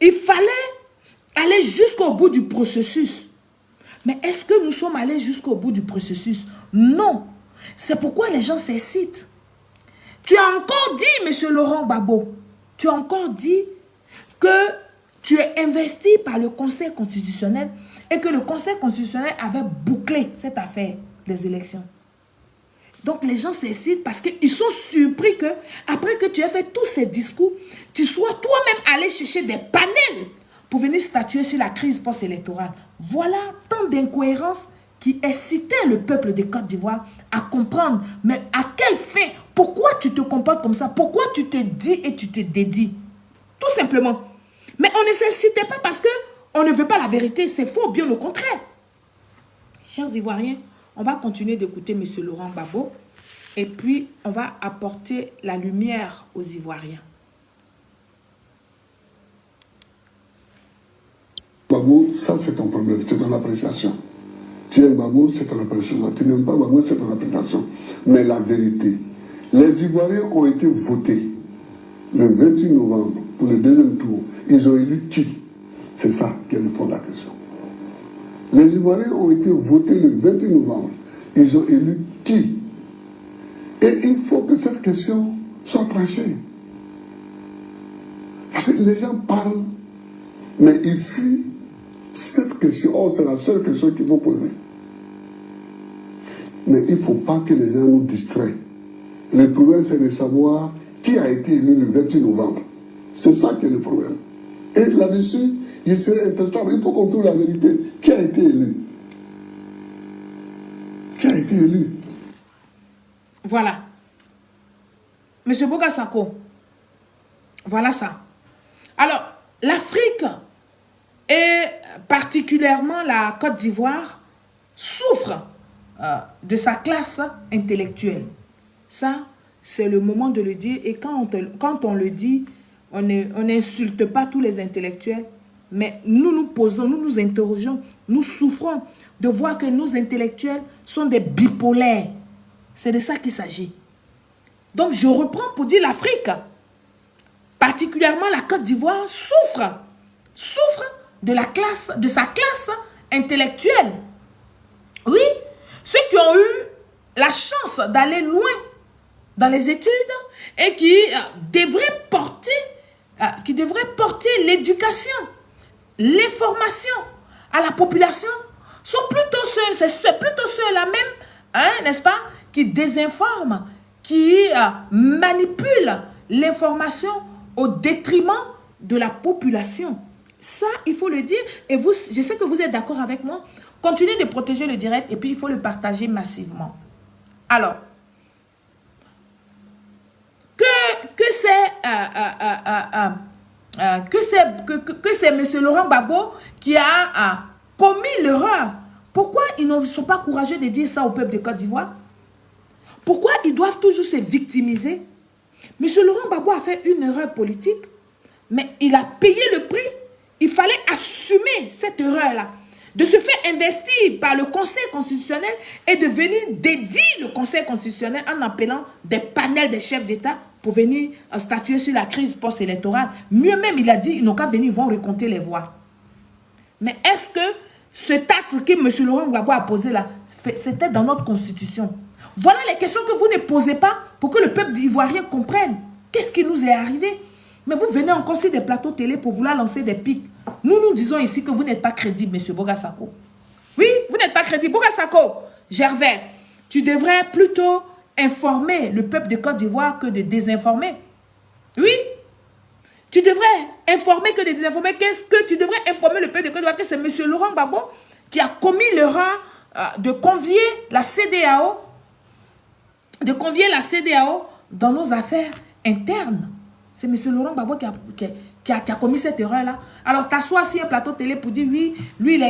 il fallait aller jusqu'au bout du processus. Mais est-ce que nous sommes allés jusqu'au bout du processus? Non. C'est pourquoi les gens s'excitent. Tu as encore dit, M. Laurent Gbagbo, tu as encore dit que tu es investi par le Conseil constitutionnel et que le Conseil constitutionnel avait bouclé cette affaire des élections. Donc les gens s'excitent parce qu'ils sont surpris que, après que tu aies fait tous ces discours, tu sois toi-même allé chercher des panels pour venir statuer sur la crise post-électorale. Voilà tant d'incohérences qui excitaient le peuple de Côte d'Ivoire à comprendre. Mais à quelle fin? Pourquoi tu te comportes comme ça? Pourquoi tu te dis et tu te dédies? Tout simplement. Mais on ne s'excitait pas parce qu'on ne veut pas la vérité. C'est faux, bien au contraire. Chers Ivoiriens, on va continuer d'écouter M. Laurent Gbagbo et puis on va apporter la lumière aux Ivoiriens. Gbagbo, ça c'est ton problème, c'est ton appréciation. Tu aimes Gbagbo, c'est ton appréciation. Tu n'aimes pas Gbagbo, c'est ton appréciation. Mais la vérité, les Ivoiriens ont été votés le 28 novembre pour le deuxième tour. Ils ont élu qui? C'est ça qui est le fond de la question. Les Ivoiriens ont été votés le 28 novembre. Ils ont élu qui? Et il faut que cette question soit tranchée. Parce que les gens parlent, mais ils fuient cette question. Oh, c'est la seule question qu'il faut poser. Mais il ne faut pas que les gens nous distraient. Le problème, c'est de savoir qui a été élu le 28 novembre. C'est ça qui est le problème. Et là-dessus, il serait intéressant. Il faut qu'on trouve la vérité. Qui a été élu? Qui a été élu? Voilà. Monsieur Bogasako. Voilà ça. Alors, l'Afrique et particulièrement la Côte d'Ivoire souffre de sa classe intellectuelle. Ça, c'est le moment de le dire. Et quand on le dit, on n'insulte pas tous les intellectuels. Mais nous nous posons, nous nous interrogeons, nous souffrons de voir que nos intellectuels sont des bipolaires. C'est de ça qu'il s'agit. Donc je reprends pour dire l'Afrique, particulièrement la Côte d'Ivoire, souffre de sa classe intellectuelle. Oui, ceux qui ont eu la chance d'aller loin dans les études et qui devraient porter l'éducation, l'information à la population, sont plutôt ceux-là même, n'est-ce pas, qui désinforment, qui manipulent l'information au détriment de la population. Ça, il faut le dire. Et vous, je sais que vous êtes d'accord avec moi. Continuez de protéger le direct et puis il faut le partager massivement. Alors, que c'est M. Laurent Gbagbo qui a commis l'erreur. Pourquoi ils ne sont pas courageux de dire ça au peuple de Côte d'Ivoire? Pourquoi ils doivent toujours se victimiser? M. Laurent Gbagbo a fait une erreur politique, mais il a payé le prix. Il fallait assumer cette erreur-là, de se faire investir par le Conseil constitutionnel et de venir dédier le Conseil constitutionnel en appelant des panels des chefs d'État pour venir statuer sur la crise post-électorale. Mieux même, il a dit, ils n'ont qu'à venir, ils vont recompter les voix. Mais est-ce que cet acte que M. Laurent Gbagbo a posé là, c'était dans notre constitution? Voilà les questions que vous ne posez pas pour que le peuple ivoirien comprenne. Qu'est-ce qui nous est arrivé? Mais vous venez encore sur des plateaux télé pour vouloir lancer des pics. Nous disons ici que vous n'êtes pas crédible, M. Boga Sako. Oui, vous n'êtes pas crédible. Boga Sako, Gervais, tu devrais plutôt informer le peuple de Côte d'Ivoire que de désinformer. Oui, tu devrais informer que de désinformer. Qu'est-ce que tu devrais informer le peuple de Côte d'Ivoire que c'est M. Laurent Gbagbo qui a commis l'erreur de convier la CEDEAO, dans nos affaires internes. C'est M. Laurent Gbagbo qui a commis cette erreur-là. Alors, t'assois sur un plateau télé pour dire, oui, lui,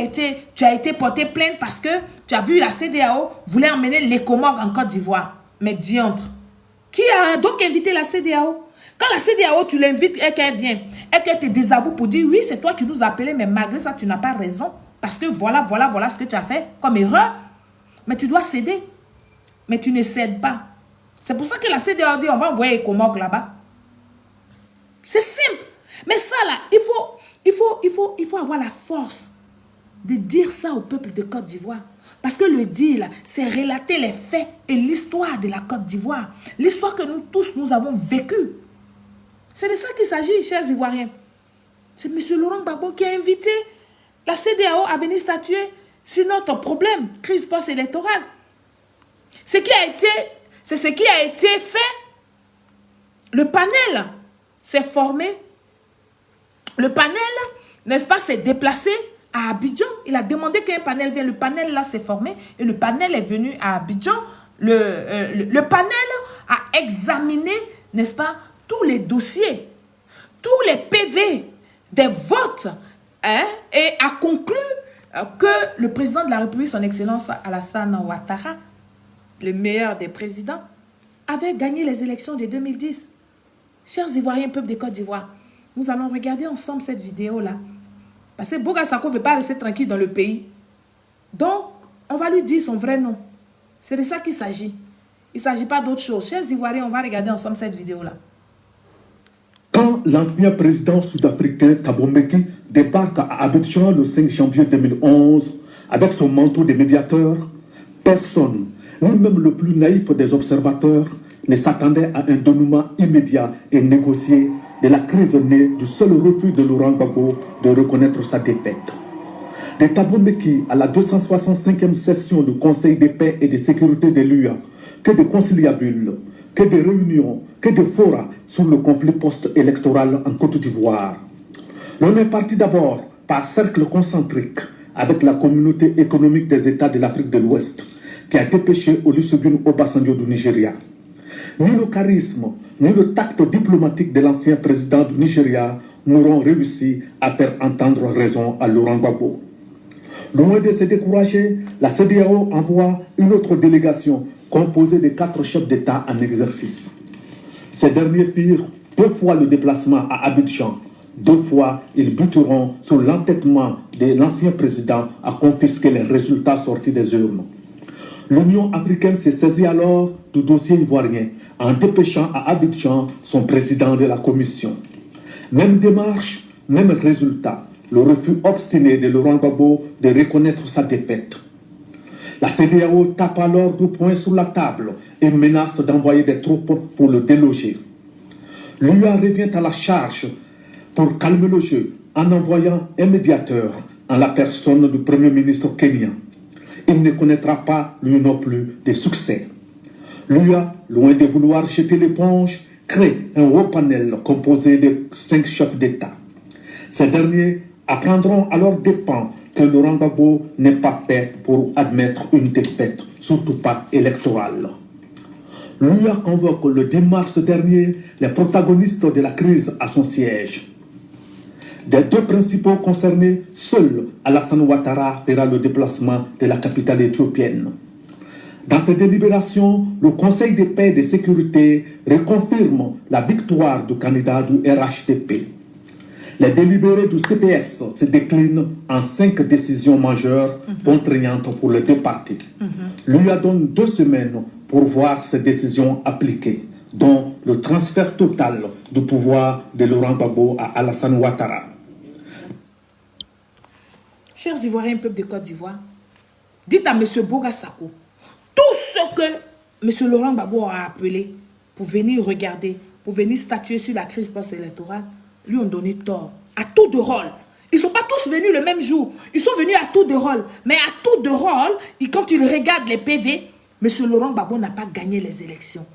tu as été porté plainte parce que tu as vu la CEDEAO voulait emmener les Comores en Côte d'Ivoire. Mais diantre, qui a donc invité la CEDEAO? Quand la CEDEAO, tu l'invites et qu'elle vient, et qu'elle te désavoue pour dire, oui, c'est toi qui nous as appelés, mais malgré ça, tu n'as pas raison. Parce que voilà ce que tu as fait comme erreur. Mais tu dois céder. Mais tu ne cèdes pas. C'est pour ça que la CEDEAO dit, on va envoyer les Comores là-bas. C'est simple. Mais ça là, il faut avoir la force de dire ça au peuple de Côte d'Ivoire. Parce que le dire là, c'est relater les faits et l'histoire de la Côte d'Ivoire. L'histoire que nous tous, nous avons vécue. C'est de ça qu'il s'agit, chers Ivoiriens. C'est M. Laurent Gbagbo qui a invité la CEDEAO à venir statuer sur notre problème, crise post-électorale. C'est ce qui a été fait. Le panel s'est formé. Le panel, n'est-ce pas, s'est déplacé à Abidjan. Il a demandé qu'un panel vienne. Le panel là s'est formé et le panel est venu à Abidjan. Le panel a examiné, n'est-ce pas, tous les dossiers, tous les PV des votes, hein, et a conclu que le président de la République, son Excellence Alassane Ouattara, le meilleur des présidents, avait gagné les élections de 2010. Chers Ivoiriens, peuple de Côte d'Ivoire, nous allons regarder ensemble cette vidéo-là. Parce que Boga Sako ne veut pas rester tranquille dans le pays. Donc, on va lui dire son vrai nom. C'est de ça qu'il s'agit. Il ne s'agit pas d'autre chose. Chers Ivoiriens, on va regarder ensemble cette vidéo-là. Quand l'ancien président sud-africain Thabo Mbeki débarque à Abidjan le 5 janvier 2011 avec son manteau de médiateur, personne, ni même le plus naïf des observateurs, ne s'attendait à un dénouement immédiat et négocié de la crise née du seul refus de Laurent Gbagbo de reconnaître sa défaite. De Thabo Mbeki à la 265e session du Conseil de paix et de sécurité de l'UA, que de conciliabules, que de réunions, que de forats sur le conflit post-électoral en Côte d'Ivoire. L'on est parti d'abord par cercle concentrique avec la communauté économique des États de l'Afrique de l'Ouest, qui a dépêché Olusegun Obasanjo du Nigeria. Ni le charisme, ni le tact diplomatique de l'ancien président du Nigeria n'auront réussi à faire entendre raison à Laurent Gbagbo. Loin de se décourager, la CEDEAO envoie une autre délégation composée de 4 chefs d'État en exercice. Ces derniers firent 2 fois le déplacement à Abidjan. 2 fois, ils buteront sur l'entêtement de l'ancien président à confisquer les résultats sortis des urnes. L'Union africaine s'est saisie alors du dossier ivoirien en dépêchant à Abidjan son président de la commission. Même démarche, même résultat, le refus obstiné de Laurent Gbagbo de reconnaître sa défaite. La CEDEAO tape alors du poing sur la table et menace d'envoyer des troupes pour le déloger. L'UA revient à la charge pour calmer le jeu en envoyant un médiateur en la personne du Premier ministre kenyan. Il ne connaîtra pas, lui non plus, de succès. L'UA, loin de vouloir jeter l'éponge, crée un haut panel composé de 5 chefs d'État. Ces derniers apprendront à leurs dépens que Laurent Gbagbo n'est pas fait pour admettre une défaite, surtout pas électorale. L'UA convoque le 10 mars dernier les protagonistes de la crise à son siège. Des deux principaux concernés, seul Alassane Ouattara fera le déplacement de la capitale éthiopienne. Dans ces délibérations, le Conseil de paix et de sécurité reconfirme la victoire du candidat du RHDP. Les délibérés du CPS se déclinent en 5 décisions majeures contraignantes pour les deux partis. Lui a donné 2 semaines pour voir ces décisions appliquées, dont le transfert total du pouvoir de Laurent Gbagbo à Alassane Ouattara. Chers Ivoiriens, peuple de Côte d'Ivoire, dites à M. Boga Sako, tout ce que M. Laurent Gbagbo a appelé pour venir regarder, pour venir statuer sur la crise post-électorale, lui ont donné tort, à tour de rôle. Ils ne sont pas tous venus le même jour. Ils sont venus à tour de rôle. Mais à tour de rôle, quand ils regardent les PV, M. Laurent Gbagbo n'a pas gagné les élections.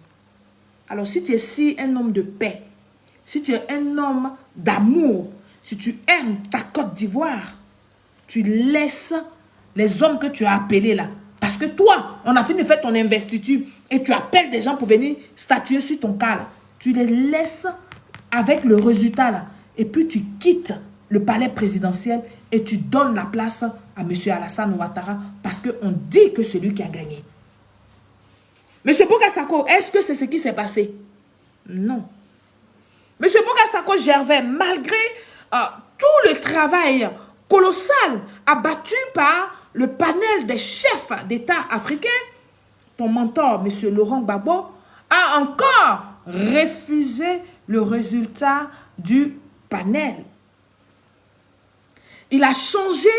Alors si tu es si un homme de paix, si tu es un homme d'amour, si tu aimes ta Côte d'Ivoire, tu laisses les hommes que tu as appelés là. Parce que toi, on a fini de faire ton investiture et tu appelles des gens pour venir statuer sur ton cas là. Tu les laisses avec le résultat là. Et puis tu quittes le palais présidentiel et tu donnes la place à M. Alassane Ouattara parce qu'on dit que c'est lui qui a gagné. M. Boga Sako, est-ce que c'est ce qui s'est passé? Non. M. Boga Sako Gervais, malgré tout le travail colossal abattu par le panel des chefs d'État africains, ton mentor, M. Laurent Gbagbo, a encore refusé le résultat du panel. Il a changé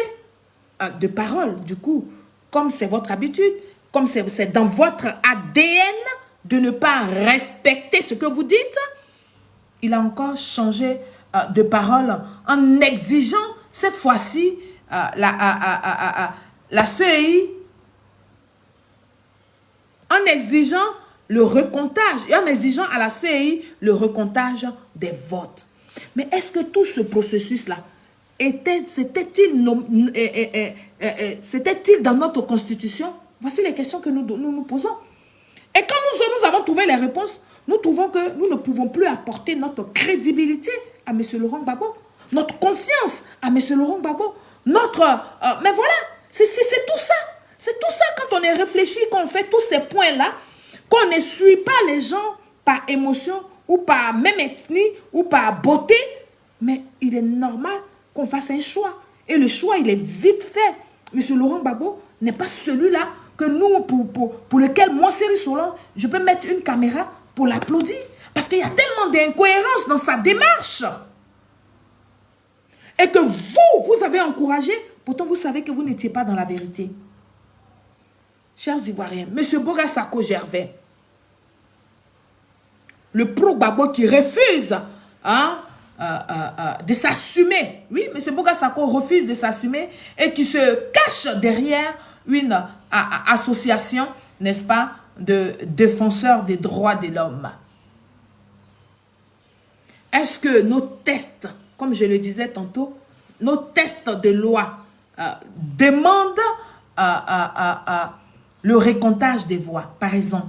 de parole, du coup, comme c'est votre habitude, comme c'est dans votre ADN de ne pas respecter ce que vous dites. Il a encore changé de parole en exigeant cette fois-ci la CEI, en exigeant le recomptage et en exigeant à la CEI le recomptage des votes. Mais est-ce que tout ce processus-là c'était-il dans notre constitution? Voici les questions que nous posons. Et quand nous avons trouvé les réponses, nous trouvons que nous ne pouvons plus apporter notre crédibilité à M. Laurent Gbagbo, notre confiance à M. Laurent Gbagbo, mais voilà, c'est tout ça. C'est tout ça quand on est réfléchi, quand on fait tous ces points-là, qu'on ne suit pas les gens par émotion ou par même ethnie ou par beauté, mais il est normal qu'on fasse un choix. Et le choix, il est vite fait. M. Laurent Gbagbo n'est pas celui-là que nous, pour lequel moi, Cyril Solange, je peux mettre une caméra pour l'applaudir. Parce qu'il y a tellement d'incohérences dans sa démarche. Et que vous avez encouragé, pourtant vous savez que vous n'étiez pas dans la vérité. Chers Ivoiriens, M. Boga Sako Gervais, le pro-Gbagbo qui refuse de s'assumer. Oui, M. Boga Sako refuse de s'assumer et qui se cache derrière une association, n'est-ce pas, de défenseurs des droits de l'homme. Est-ce que nos tests, comme je le disais tantôt, nos tests de loi demandent le recomptage des voix, par exemple?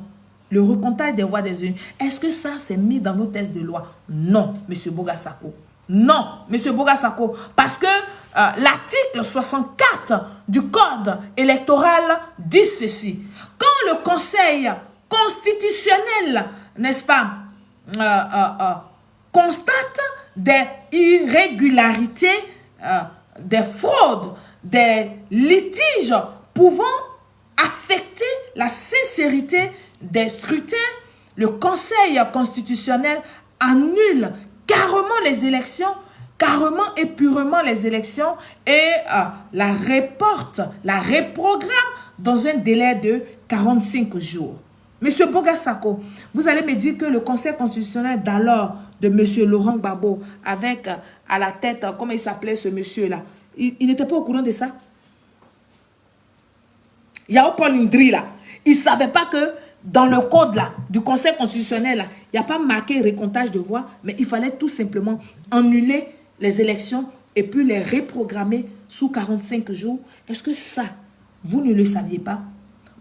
Le recomptage des voix des unes. Est-ce que ça, c'est mis dans nos tests de loi? Non, M. Boga Sako. Non, M. Boga Sako. Parce que l'article 64 du Code électoral dit ceci. Quand le Conseil constitutionnel, n'est-ce pas, constate des irrégularités, des fraudes, des litiges pouvant affecter la sincérité des scrutins, le Conseil constitutionnel annule carrément les élections, carrément et purement les élections et la reporte, la reprogramme dans un délai de 45 jours. Monsieur Boga Sako, vous allez me dire que le Conseil constitutionnel d'alors de Monsieur Laurent Gbagbo, avec à la tête, comment il s'appelait ce monsieur-là, il n'était pas au courant de ça? Yao Paul Ndri là, il ne savait pas que dans le code là, du Conseil constitutionnel là, il n'y a pas marqué recomptage de voix, mais il fallait tout simplement annuler les élections et puis les reprogrammer sous 45 jours. Est-ce que ça, vous ne le saviez pas?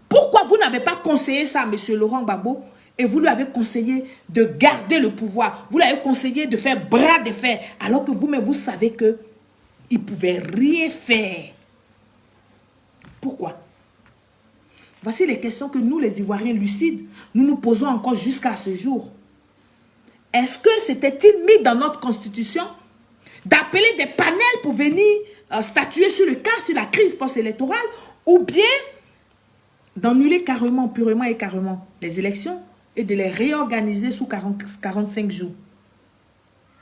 Pourquoi vous n'avez pas conseillé ça à M. Laurent Gbagbo et vous lui avez conseillé de garder le pouvoir? Vous lui avez conseillé de faire bras de fer alors que vous-même, vous savez qu'il ne pouvait rien faire. Pourquoi? Voici les questions que nous, les Ivoiriens lucides, nous nous posons encore jusqu'à ce jour. Est-ce que c'était-il mis dans notre constitution d'appeler des panels pour venir statuer sur le cas, sur la crise post-électorale, ou bien d'annuler carrément, purement et carrément les élections et de les réorganiser sous 45 jours?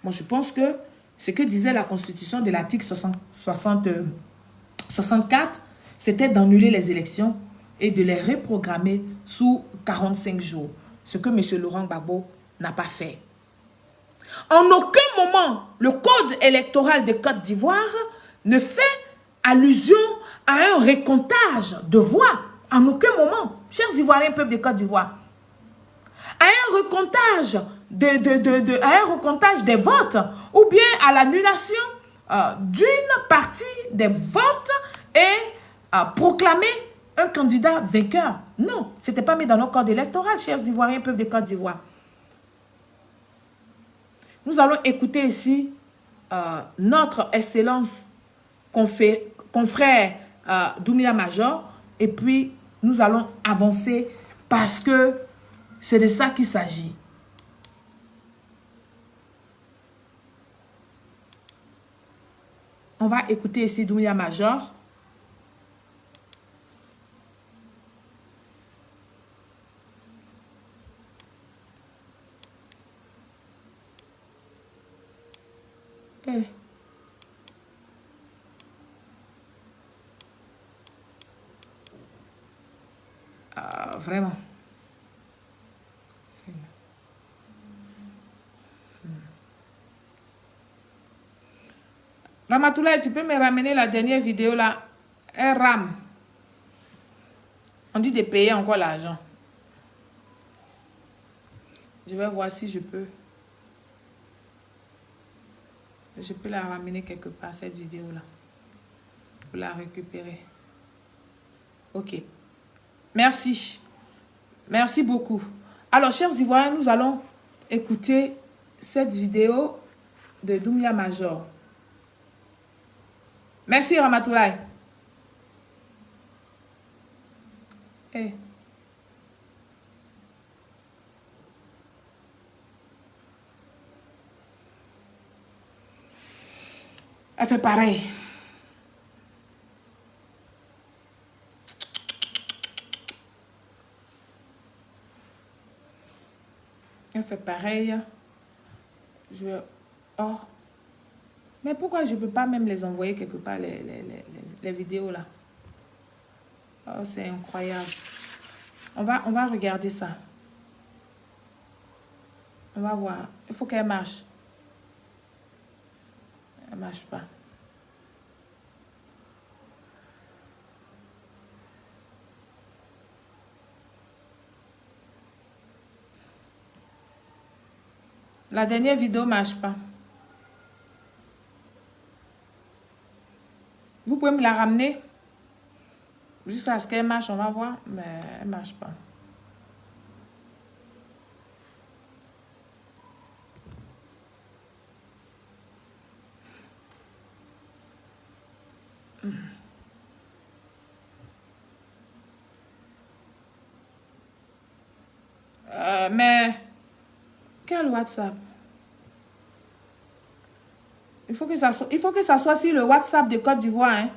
Moi, je pense que ce que disait la constitution de l'article 64, c'était d'annuler les élections et de les reprogrammer sous 45 jours. Ce que M. Laurent Gbagbo n'a pas fait. En aucun moment, le code électoral de Côte d'Ivoire ne fait allusion à un recomptage de voix. En aucun moment, chers Ivoiriens, peuple de Côte d'Ivoire. À un recomptage des votes ou bien à l'annulation d'une partie des votes et proclamer un candidat vainqueur. Non, ce n'était pas mis dans nos codes électoraux, chers Ivoiriens, peuple de Côte d'Ivoire. Nous allons écouter ici notre excellence confrère Doumbia Major et puis nous allons avancer parce que c'est de ça qu'il s'agit. On va écouter ici Doumbia Major. Vraiment. Ramatoulaye, tu peux me ramener la dernière vidéo là? Elle rame. On dit de payer encore l'argent. Je vais voir si je peux. Je peux la ramener quelque part, cette vidéo-là. Pour la récupérer. Ok. Merci. Merci beaucoup. Alors, chers Ivoiriens, nous allons écouter cette vidéo de Doumbia Major. Merci, Ramatoulaye. Hey. Elle fait pareil. Elle fait pareil. Je vais... Oh. Mais pourquoi je ne peux pas même les envoyer quelque part, les vidéos là? Oh, c'est incroyable. On va regarder ça. On va voir. Il faut qu'elle marche. Elle ne marche pas. La dernière vidéo ne marche pas. Vous pouvez me la ramener? Jusqu'à ce qu'elle marche, on va voir. Mais elle ne marche pas. Mais... Quel WhatsApp? Il faut que ça soit sur le WhatsApp de Côte d'Ivoire. Hein?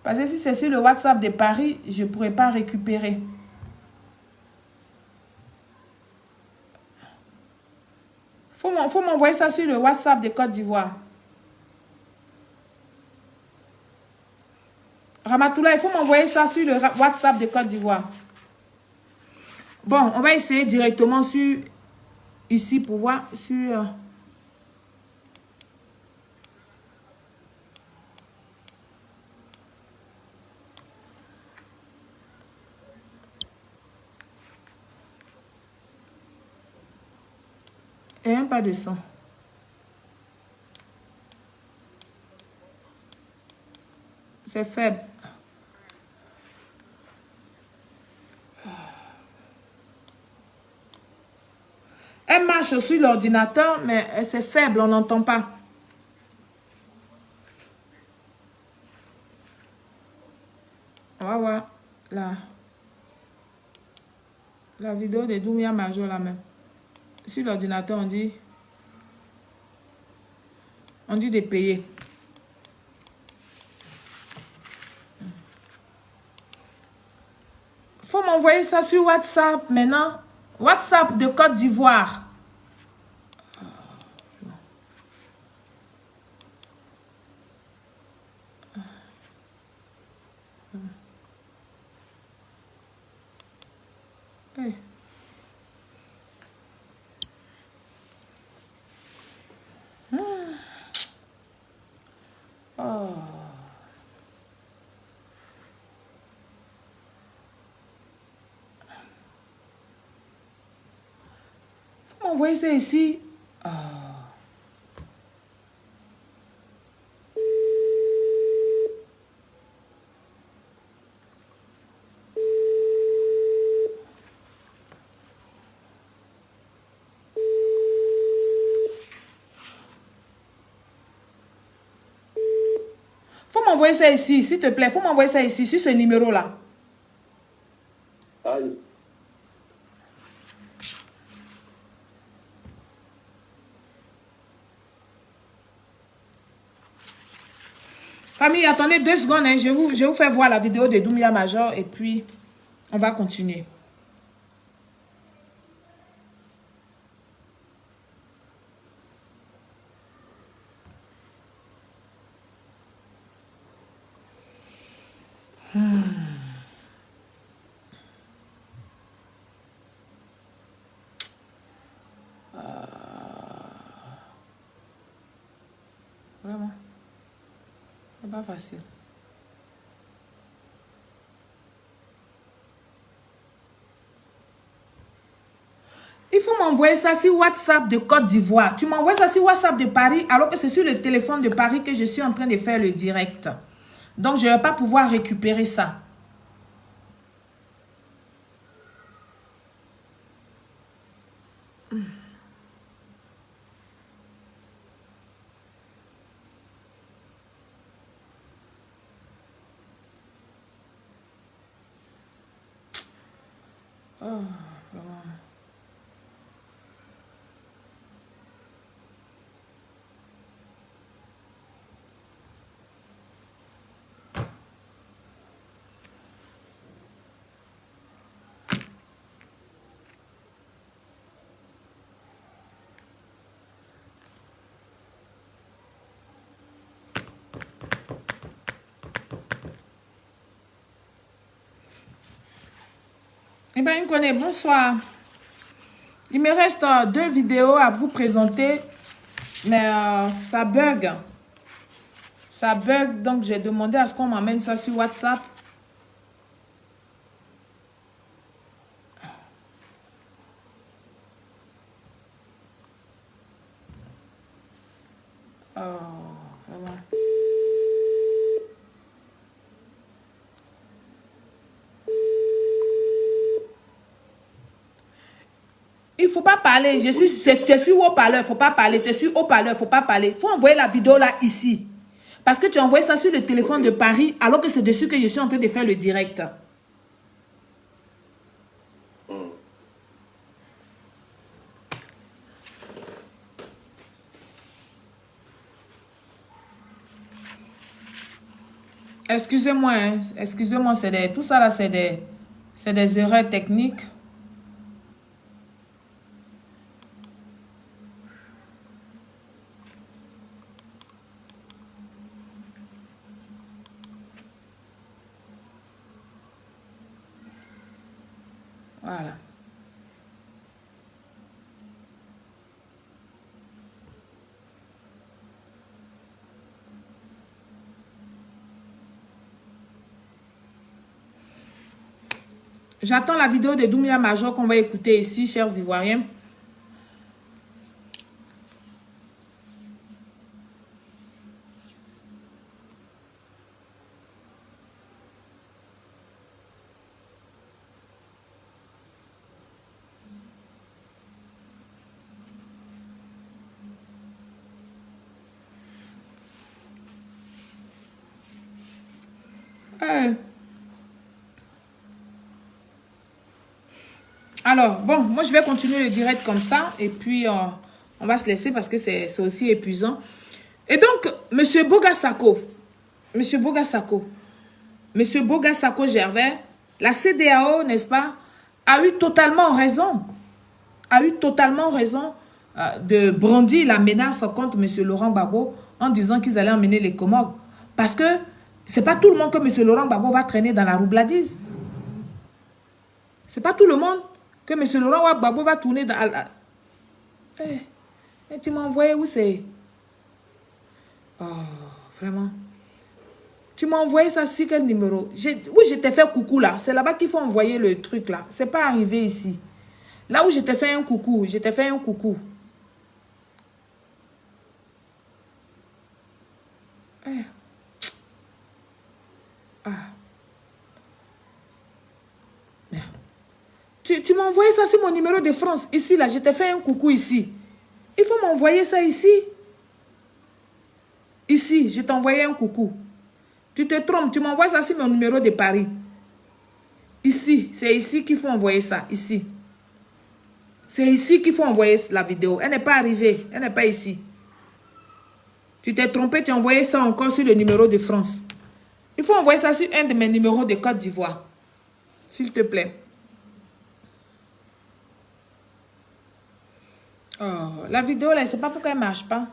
Parce que si c'est sur le WhatsApp de Paris, je ne pourrais pas récupérer. Faut m'envoyer ça sur le WhatsApp de Côte d'Ivoire. Ramatoulaye, il faut m'envoyer ça sur le WhatsApp de Côte d'Ivoire. Bon, on va essayer directement sur... Ici, pour voir sur... Et un pas de son. C'est faible. Elle marche sur l'ordinateur, mais c'est faible, on n'entend pas. Ouais, la vidéo de Doumbia Major là même. Sur l'ordinateur, on dit de payer. Faut m'envoyer ça sur WhatsApp maintenant. WhatsApp de Côte d'Ivoire. Hey. Oh. Faut m'envoyer ça ici. Oh. Faut m'envoyer ça ici, s'il te plaît. Faut m'envoyer ça ici, sur ce numéro-là. Aïe. Famille, attendez 2 secondes. Hein. Je vais vous faire voir la vidéo de Doumbia Major et puis on va continuer. Vraiment. C'est pas facile. Il faut m'envoyer ça sur WhatsApp de Côte d'Ivoire. Tu m'envoies ça sur WhatsApp de Paris alors que c'est sur le téléphone de Paris que je suis en train de faire le direct. Donc, je ne vais pas pouvoir récupérer ça. Oh, vraiment. Eh bien, Nkone, bonsoir. Il me reste 2 vidéos à vous présenter, mais ça bug. Ça bug, donc j'ai demandé à ce qu'on m'amène ça sur WhatsApp. Oh, vraiment. Il faut pas parler. Je suis haut-parleur, faut pas parler. Je suis haut-parleur, faut pas parler. Faut envoyer la vidéo là, ici. Parce que tu as envoyé ça sur le téléphone de Paris, alors que c'est dessus que je suis en train de faire le direct. Excusez-moi, hein. Excusez-moi, tout ça là, c'est des erreurs techniques. Voilà. J'attends la vidéo de Doumbia Major qu'on va écouter ici, chers Ivoiriens. Alors, bon, moi, je vais continuer le direct comme ça. Et puis, on va se laisser parce que c'est aussi épuisant. Et donc, M. Bogasako Gervais, la CEDEAO, n'est-ce pas, a eu totalement raison. De brandir la menace contre M. Laurent Gbagbo en disant qu'ils allaient emmener les Comores. Parce que c'est pas tout le monde que M. Laurent Gbagbo va traîner dans la roubladise. C'est pas tout le monde que M. Laurent Gbagbo va tourner dans... Mais tu m'as envoyé où c'est? Oh, vraiment. Tu m'as envoyé ça sur quel numéro? Oui, je t'ai fait coucou là. C'est là-bas qu'il faut envoyer le truc là. C'est pas arrivé ici. Là où je t'ai fait un coucou, Tu m'as envoyé ça sur mon numéro de France. Ici, là, je t'ai fait un coucou ici. Il faut m'envoyer ça ici. Ici, je t'ai envoyé un coucou. Tu te trompes, tu m'envoies ça sur mon numéro de Paris. Ici, c'est ici qu'il faut envoyer ça. Ici. C'est ici qu'il faut envoyer la vidéo. Elle n'est pas arrivée. Elle n'est pas ici. Tu t'es trompé, tu as envoyé ça encore sur le numéro de France. Il faut envoyer ça sur un de mes numéros de Côte d'Ivoire. S'il te plaît. Oh, la vidéo là, je ne sais pas pourquoi elle ne marche pas.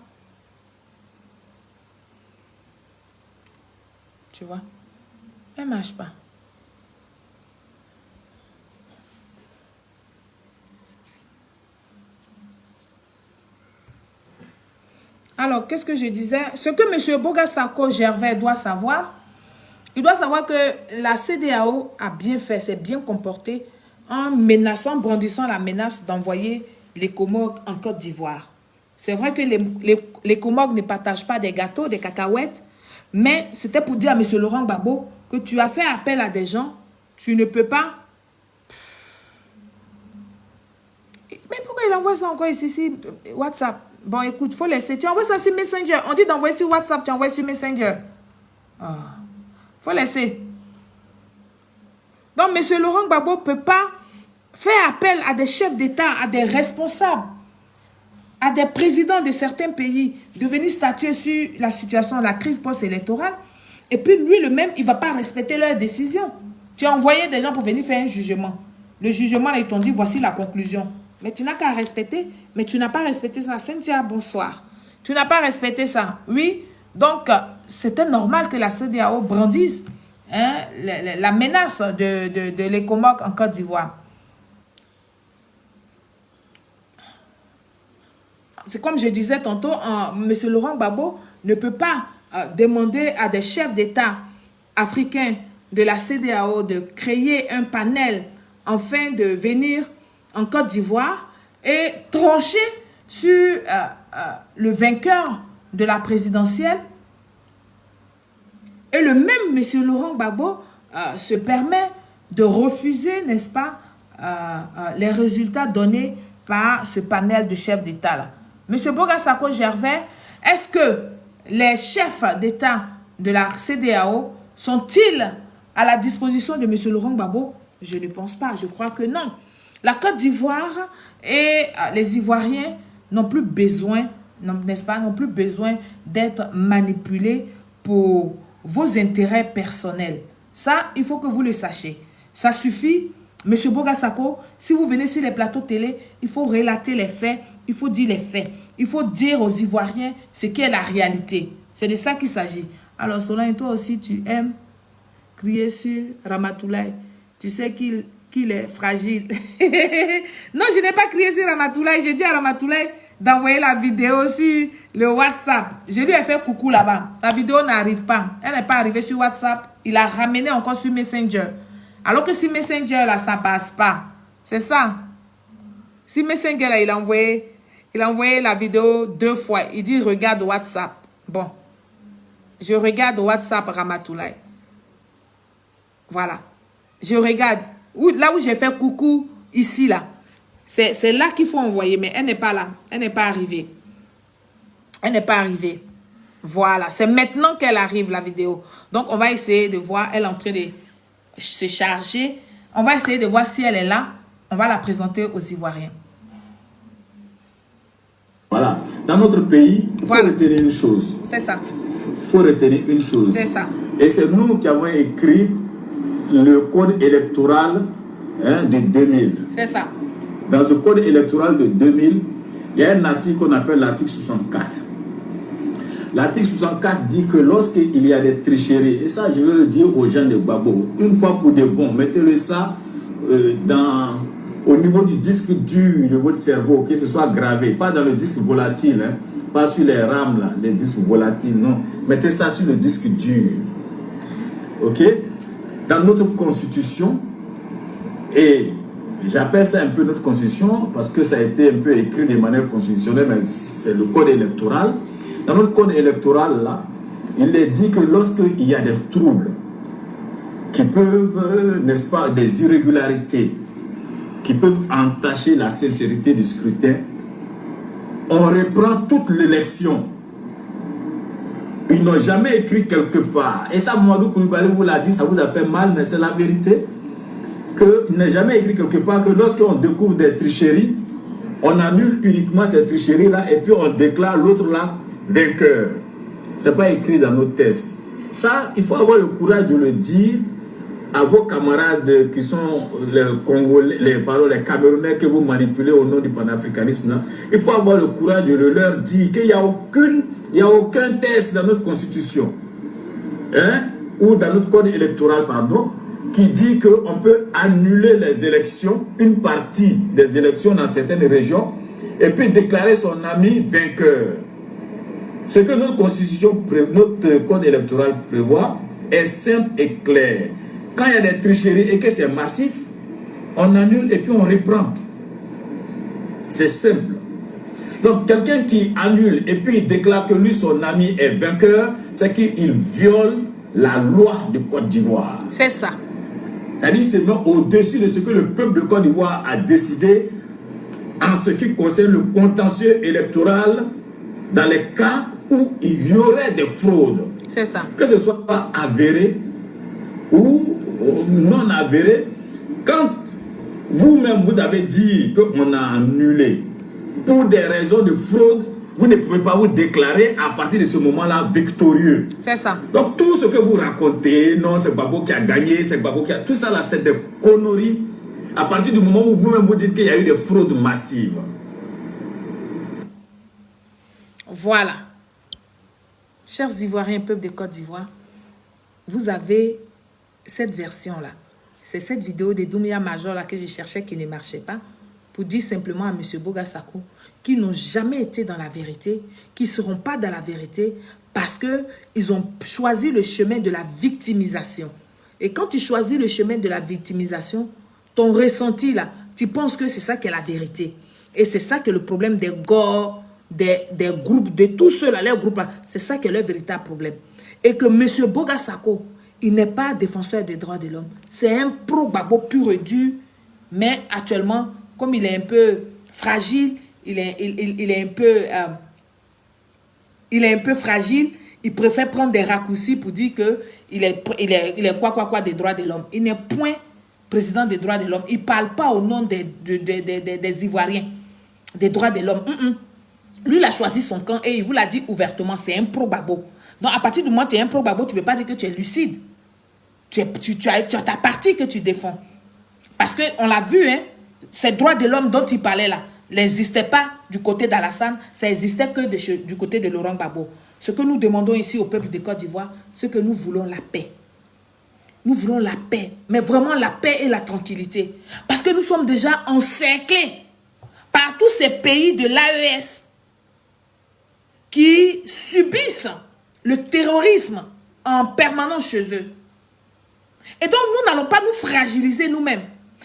Tu vois? Elle ne marche pas. Alors, qu'est-ce que je disais? Ce que M. Bogasako Gervais doit savoir, il doit savoir que la CEDEAO a bien fait, s'est bien comportée en menaçant, brandissant la menace d'envoyer les Comores en Côte d'Ivoire. C'est vrai que les Comores ne partagent pas des gâteaux, des cacahuètes, mais c'était pour dire à M. Laurent Gbagbo que tu as fait appel à des gens, tu ne peux pas... Mais pourquoi il envoie ça encore ici, WhatsApp? Bon, écoute, il faut laisser. Tu envoies ça sur Messenger. On dit d'envoyer sur WhatsApp, tu envoies sur Messenger. Faut laisser. Donc, M. Laurent Gbagbo ne peut pas faire appel à des chefs d'État, à des responsables, à des présidents de certains pays, de venir statuer sur la situation de la crise post-électorale. Et puis, lui, le même, il ne va pas respecter leurs décisions. Tu as envoyé des gens pour venir faire un jugement. Le jugement, là, ils t'ont dit, voici la conclusion. Mais tu n'as qu'à respecter. Mais tu n'as pas respecté ça. Cynthia, bonsoir. Tu n'as pas respecté ça. Oui. Donc, c'était normal que la CEDEAO brandisse la menace de les Comores en Côte d'Ivoire. C'est comme je disais tantôt, M. Laurent Gbagbo ne peut pas demander à des chefs d'État africains de la CEDEAO de créer un panel afin de venir en Côte d'Ivoire et trancher sur le vainqueur de la présidentielle. Et le même M. Laurent Gbagbo se permet de refuser, n'est-ce pas, les résultats donnés par ce panel de chefs d'État-là. M. Bogasako Gervais, est-ce que les chefs d'État de la CEDEAO sont-ils à la disposition de M. Laurent Gbagbo? Je ne pense pas, je crois que non. La Côte d'Ivoire et les Ivoiriens n'ont plus besoin, n'est-ce pas, n'ont plus besoin d'être manipulés pour vos intérêts personnels. Ça, il faut que vous le sachiez. Ça suffit. Monsieur Bogasako, si vous venez sur les plateaux télé, il faut relater les faits, il faut dire les faits. Il faut dire aux Ivoiriens ce qu'est la réalité. C'est de ça qu'il s'agit. Alors, Solange, toi aussi, tu aimes crier sur Ramatoulaye. Tu sais qu'il est fragile. Non, je n'ai pas crié sur Ramatoulaye. J'ai dit à Ramatoulaye d'envoyer la vidéo sur le WhatsApp. Je lui ai fait coucou là-bas. La vidéo n'arrive pas. Elle n'est pas arrivée sur WhatsApp. Il a ramené encore sur Messenger. Alors que si Messenger, là, ça passe pas. C'est ça. Si Messenger, là, il a envoyé la vidéo 2 fois. Il dit, regarde WhatsApp. Bon. Je regarde WhatsApp Ramatoulaye. Voilà. Je regarde. Là où j'ai fait coucou, ici, là. C'est là qu'il faut envoyer. Mais elle n'est pas là. Elle n'est pas arrivée. Elle n'est pas arrivée. Voilà, c'est maintenant qu'elle arrive, la vidéo. Donc, on va essayer de voir. Elle est en train de se charger. On va essayer de voir si elle est là. On va la présenter aux Ivoiriens. Voilà. Dans notre pays, il faut retenir une chose. C'est ça. Il faut retenir une chose. C'est ça. Et c'est nous qui avons écrit le code électoral de 2000. C'est ça. Dans ce code électoral de 2000, il y a un article qu'on appelle l'article 64. L'article 64 dit que lorsqu'il y a des tricheries, et ça je veux le dire aux gens de Gbagbo, une fois pour de bon, mettez-le ça au niveau du disque dur de votre cerveau, que ce soit gravé, pas dans le disque volatile, hein, pas sur les rames, là, les disques volatiles, non. Mettez ça sur le disque dur. Ok? Dans notre constitution, et j'appelle ça un peu notre constitution, parce que ça a été un peu écrit de manière constitutionnelle, mais c'est le code électoral. Dans notre code électoral, là, il est dit que lorsqu'il y a des troubles qui peuvent, n'est-ce pas, des irrégularités, qui peuvent entacher la sincérité du scrutin, on reprend toute l'élection. Ils n'ont jamais écrit quelque part. Et ça, Mamadou Coulibaly vous l'a dit, ça vous a fait mal, mais c'est la vérité. Qu'il n'a jamais écrit quelque part que lorsqu'on découvre des tricheries, on annule uniquement ces tricheries-là et puis on déclare l'autre là vainqueur. Ce n'est pas écrit dans nos tests. Ça, il faut avoir le courage de le dire à vos camarades qui sont les Congolais, les Camerounais que vous manipulez au nom du panafricanisme. Il faut avoir le courage de leur dire qu'il n'y a aucun test dans notre constitution, hein, ou dans notre code électoral, pardon, qui dit qu'on peut annuler les élections, une partie des élections dans certaines régions, et puis déclarer son ami vainqueur. Ce que notre constitution, notre code électoral prévoit est simple et clair. Quand il y a des tricheries et que c'est massif, on annule et puis on reprend. C'est simple. Donc quelqu'un qui annule et puis il déclare que lui, son ami est vainqueur, c'est qu'il viole la loi de Côte d'Ivoire. C'est ça. C'est-à-dire c'est même au-dessus de ce que le peuple de Côte d'Ivoire a décidé en ce qui concerne le contentieux électoral dans les cas où il y aurait des fraudes. C'est ça. Que ce soit avéré ou non avéré, quand vous-même vous avez dit qu'on a annulé pour des raisons de fraude, vous ne pouvez pas vous déclarer à partir de ce moment-là victorieux. C'est ça. Donc tout ce que vous racontez, non, c'est Gbagbo qui a gagné, c'est Gbagbo qui a... Tout ça là, c'est des conneries à partir du moment où vous-même vous dites qu'il y a eu des fraudes massives. Voilà. Chers Ivoiriens, peuple de Côte d'Ivoire, vous avez cette version-là. C'est cette vidéo de Doumbouya Major là que je cherchais qui ne marchait pas pour dire simplement à M. Boga Sako qu'ils n'ont jamais été dans la vérité, qu'ils ne seront pas dans la vérité parce qu'ils ont choisi le chemin de la victimisation. Et quand tu choisis le chemin de la victimisation, ton ressenti là, tu penses que c'est ça qui est la vérité. Et c'est ça que le problème des GOR, des groupes, de tous ceux-là, les groupes là, c'est ça qui est leur véritable problème. Et que M. Boga Sako, il n'est pas défenseur des droits de l'homme. C'est un pro-Gbagbo pur et dur, mais actuellement, comme il est un peu fragile, il est un peu fragile, il préfère prendre des raccourcis pour dire qu'il est quoi des droits de l'homme. Il n'est point président des droits de l'homme. Il ne parle pas au nom des Ivoiriens, des droits de l'homme. Lui, il a choisi son camp et il vous l'a dit ouvertement, c'est un pro-Gbagbo. Donc, à partir du moment où tu es un pro-Gbagbo, tu ne peux pas dire que tu es lucide. Tu as ta partie que tu défends. Parce qu'on l'a vu, hein, ces droits de l'homme dont il parlait là, n'existaient pas du côté d'Alassane, ça existait que du côté de Laurent Gbagbo. Ce que nous demandons ici au peuple de Côte d'Ivoire, c'est que nous voulons la paix. Nous voulons la paix, mais vraiment la paix et la tranquillité. Parce que nous sommes déjà encerclés par tous ces pays de l'AES qui subissent le terrorisme en permanence chez eux. Et donc, nous n'allons pas nous fragiliser nous-mêmes.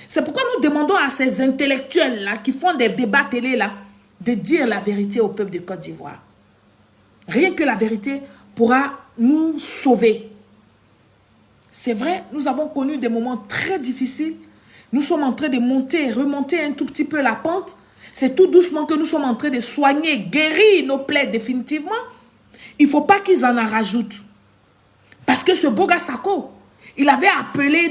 C'est pourquoi nous demandons à ces intellectuels-là qui font des débats télé-là de dire la vérité au peuple de Côte d'Ivoire. Rien que la vérité pourra nous sauver. C'est vrai, nous avons connu des moments très difficiles. Nous sommes en train de remonter un tout petit peu la pente. C'est tout doucement que nous sommes en train de soigner, guérir nos plaies définitivement. Il ne faut pas qu'ils en rajoutent. Parce que ce beau gars Sako, il avait appelé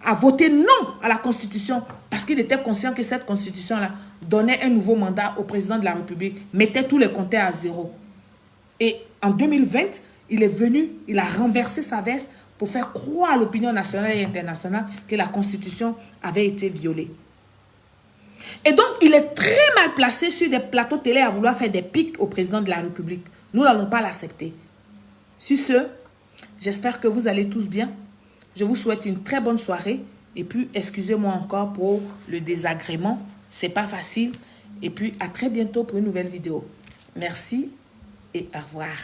à voter non à la Constitution parce qu'il était conscient que cette Constitution-là donnait un nouveau mandat au président de la République, mettait tous les compteurs à zéro. Et en 2020, il est venu, il a renversé sa veste pour faire croire à l'opinion nationale et internationale que la Constitution avait été violée. Et donc, il est très mal placé sur des plateaux télé à vouloir faire des pics au président de la République. Nous n'allons pas l'accepter. Sur ce, j'espère que vous allez tous bien. Je vous souhaite une très bonne soirée. Et puis, excusez-moi encore pour le désagrément. C'est pas facile. Et puis, à très bientôt pour une nouvelle vidéo. Merci et au revoir.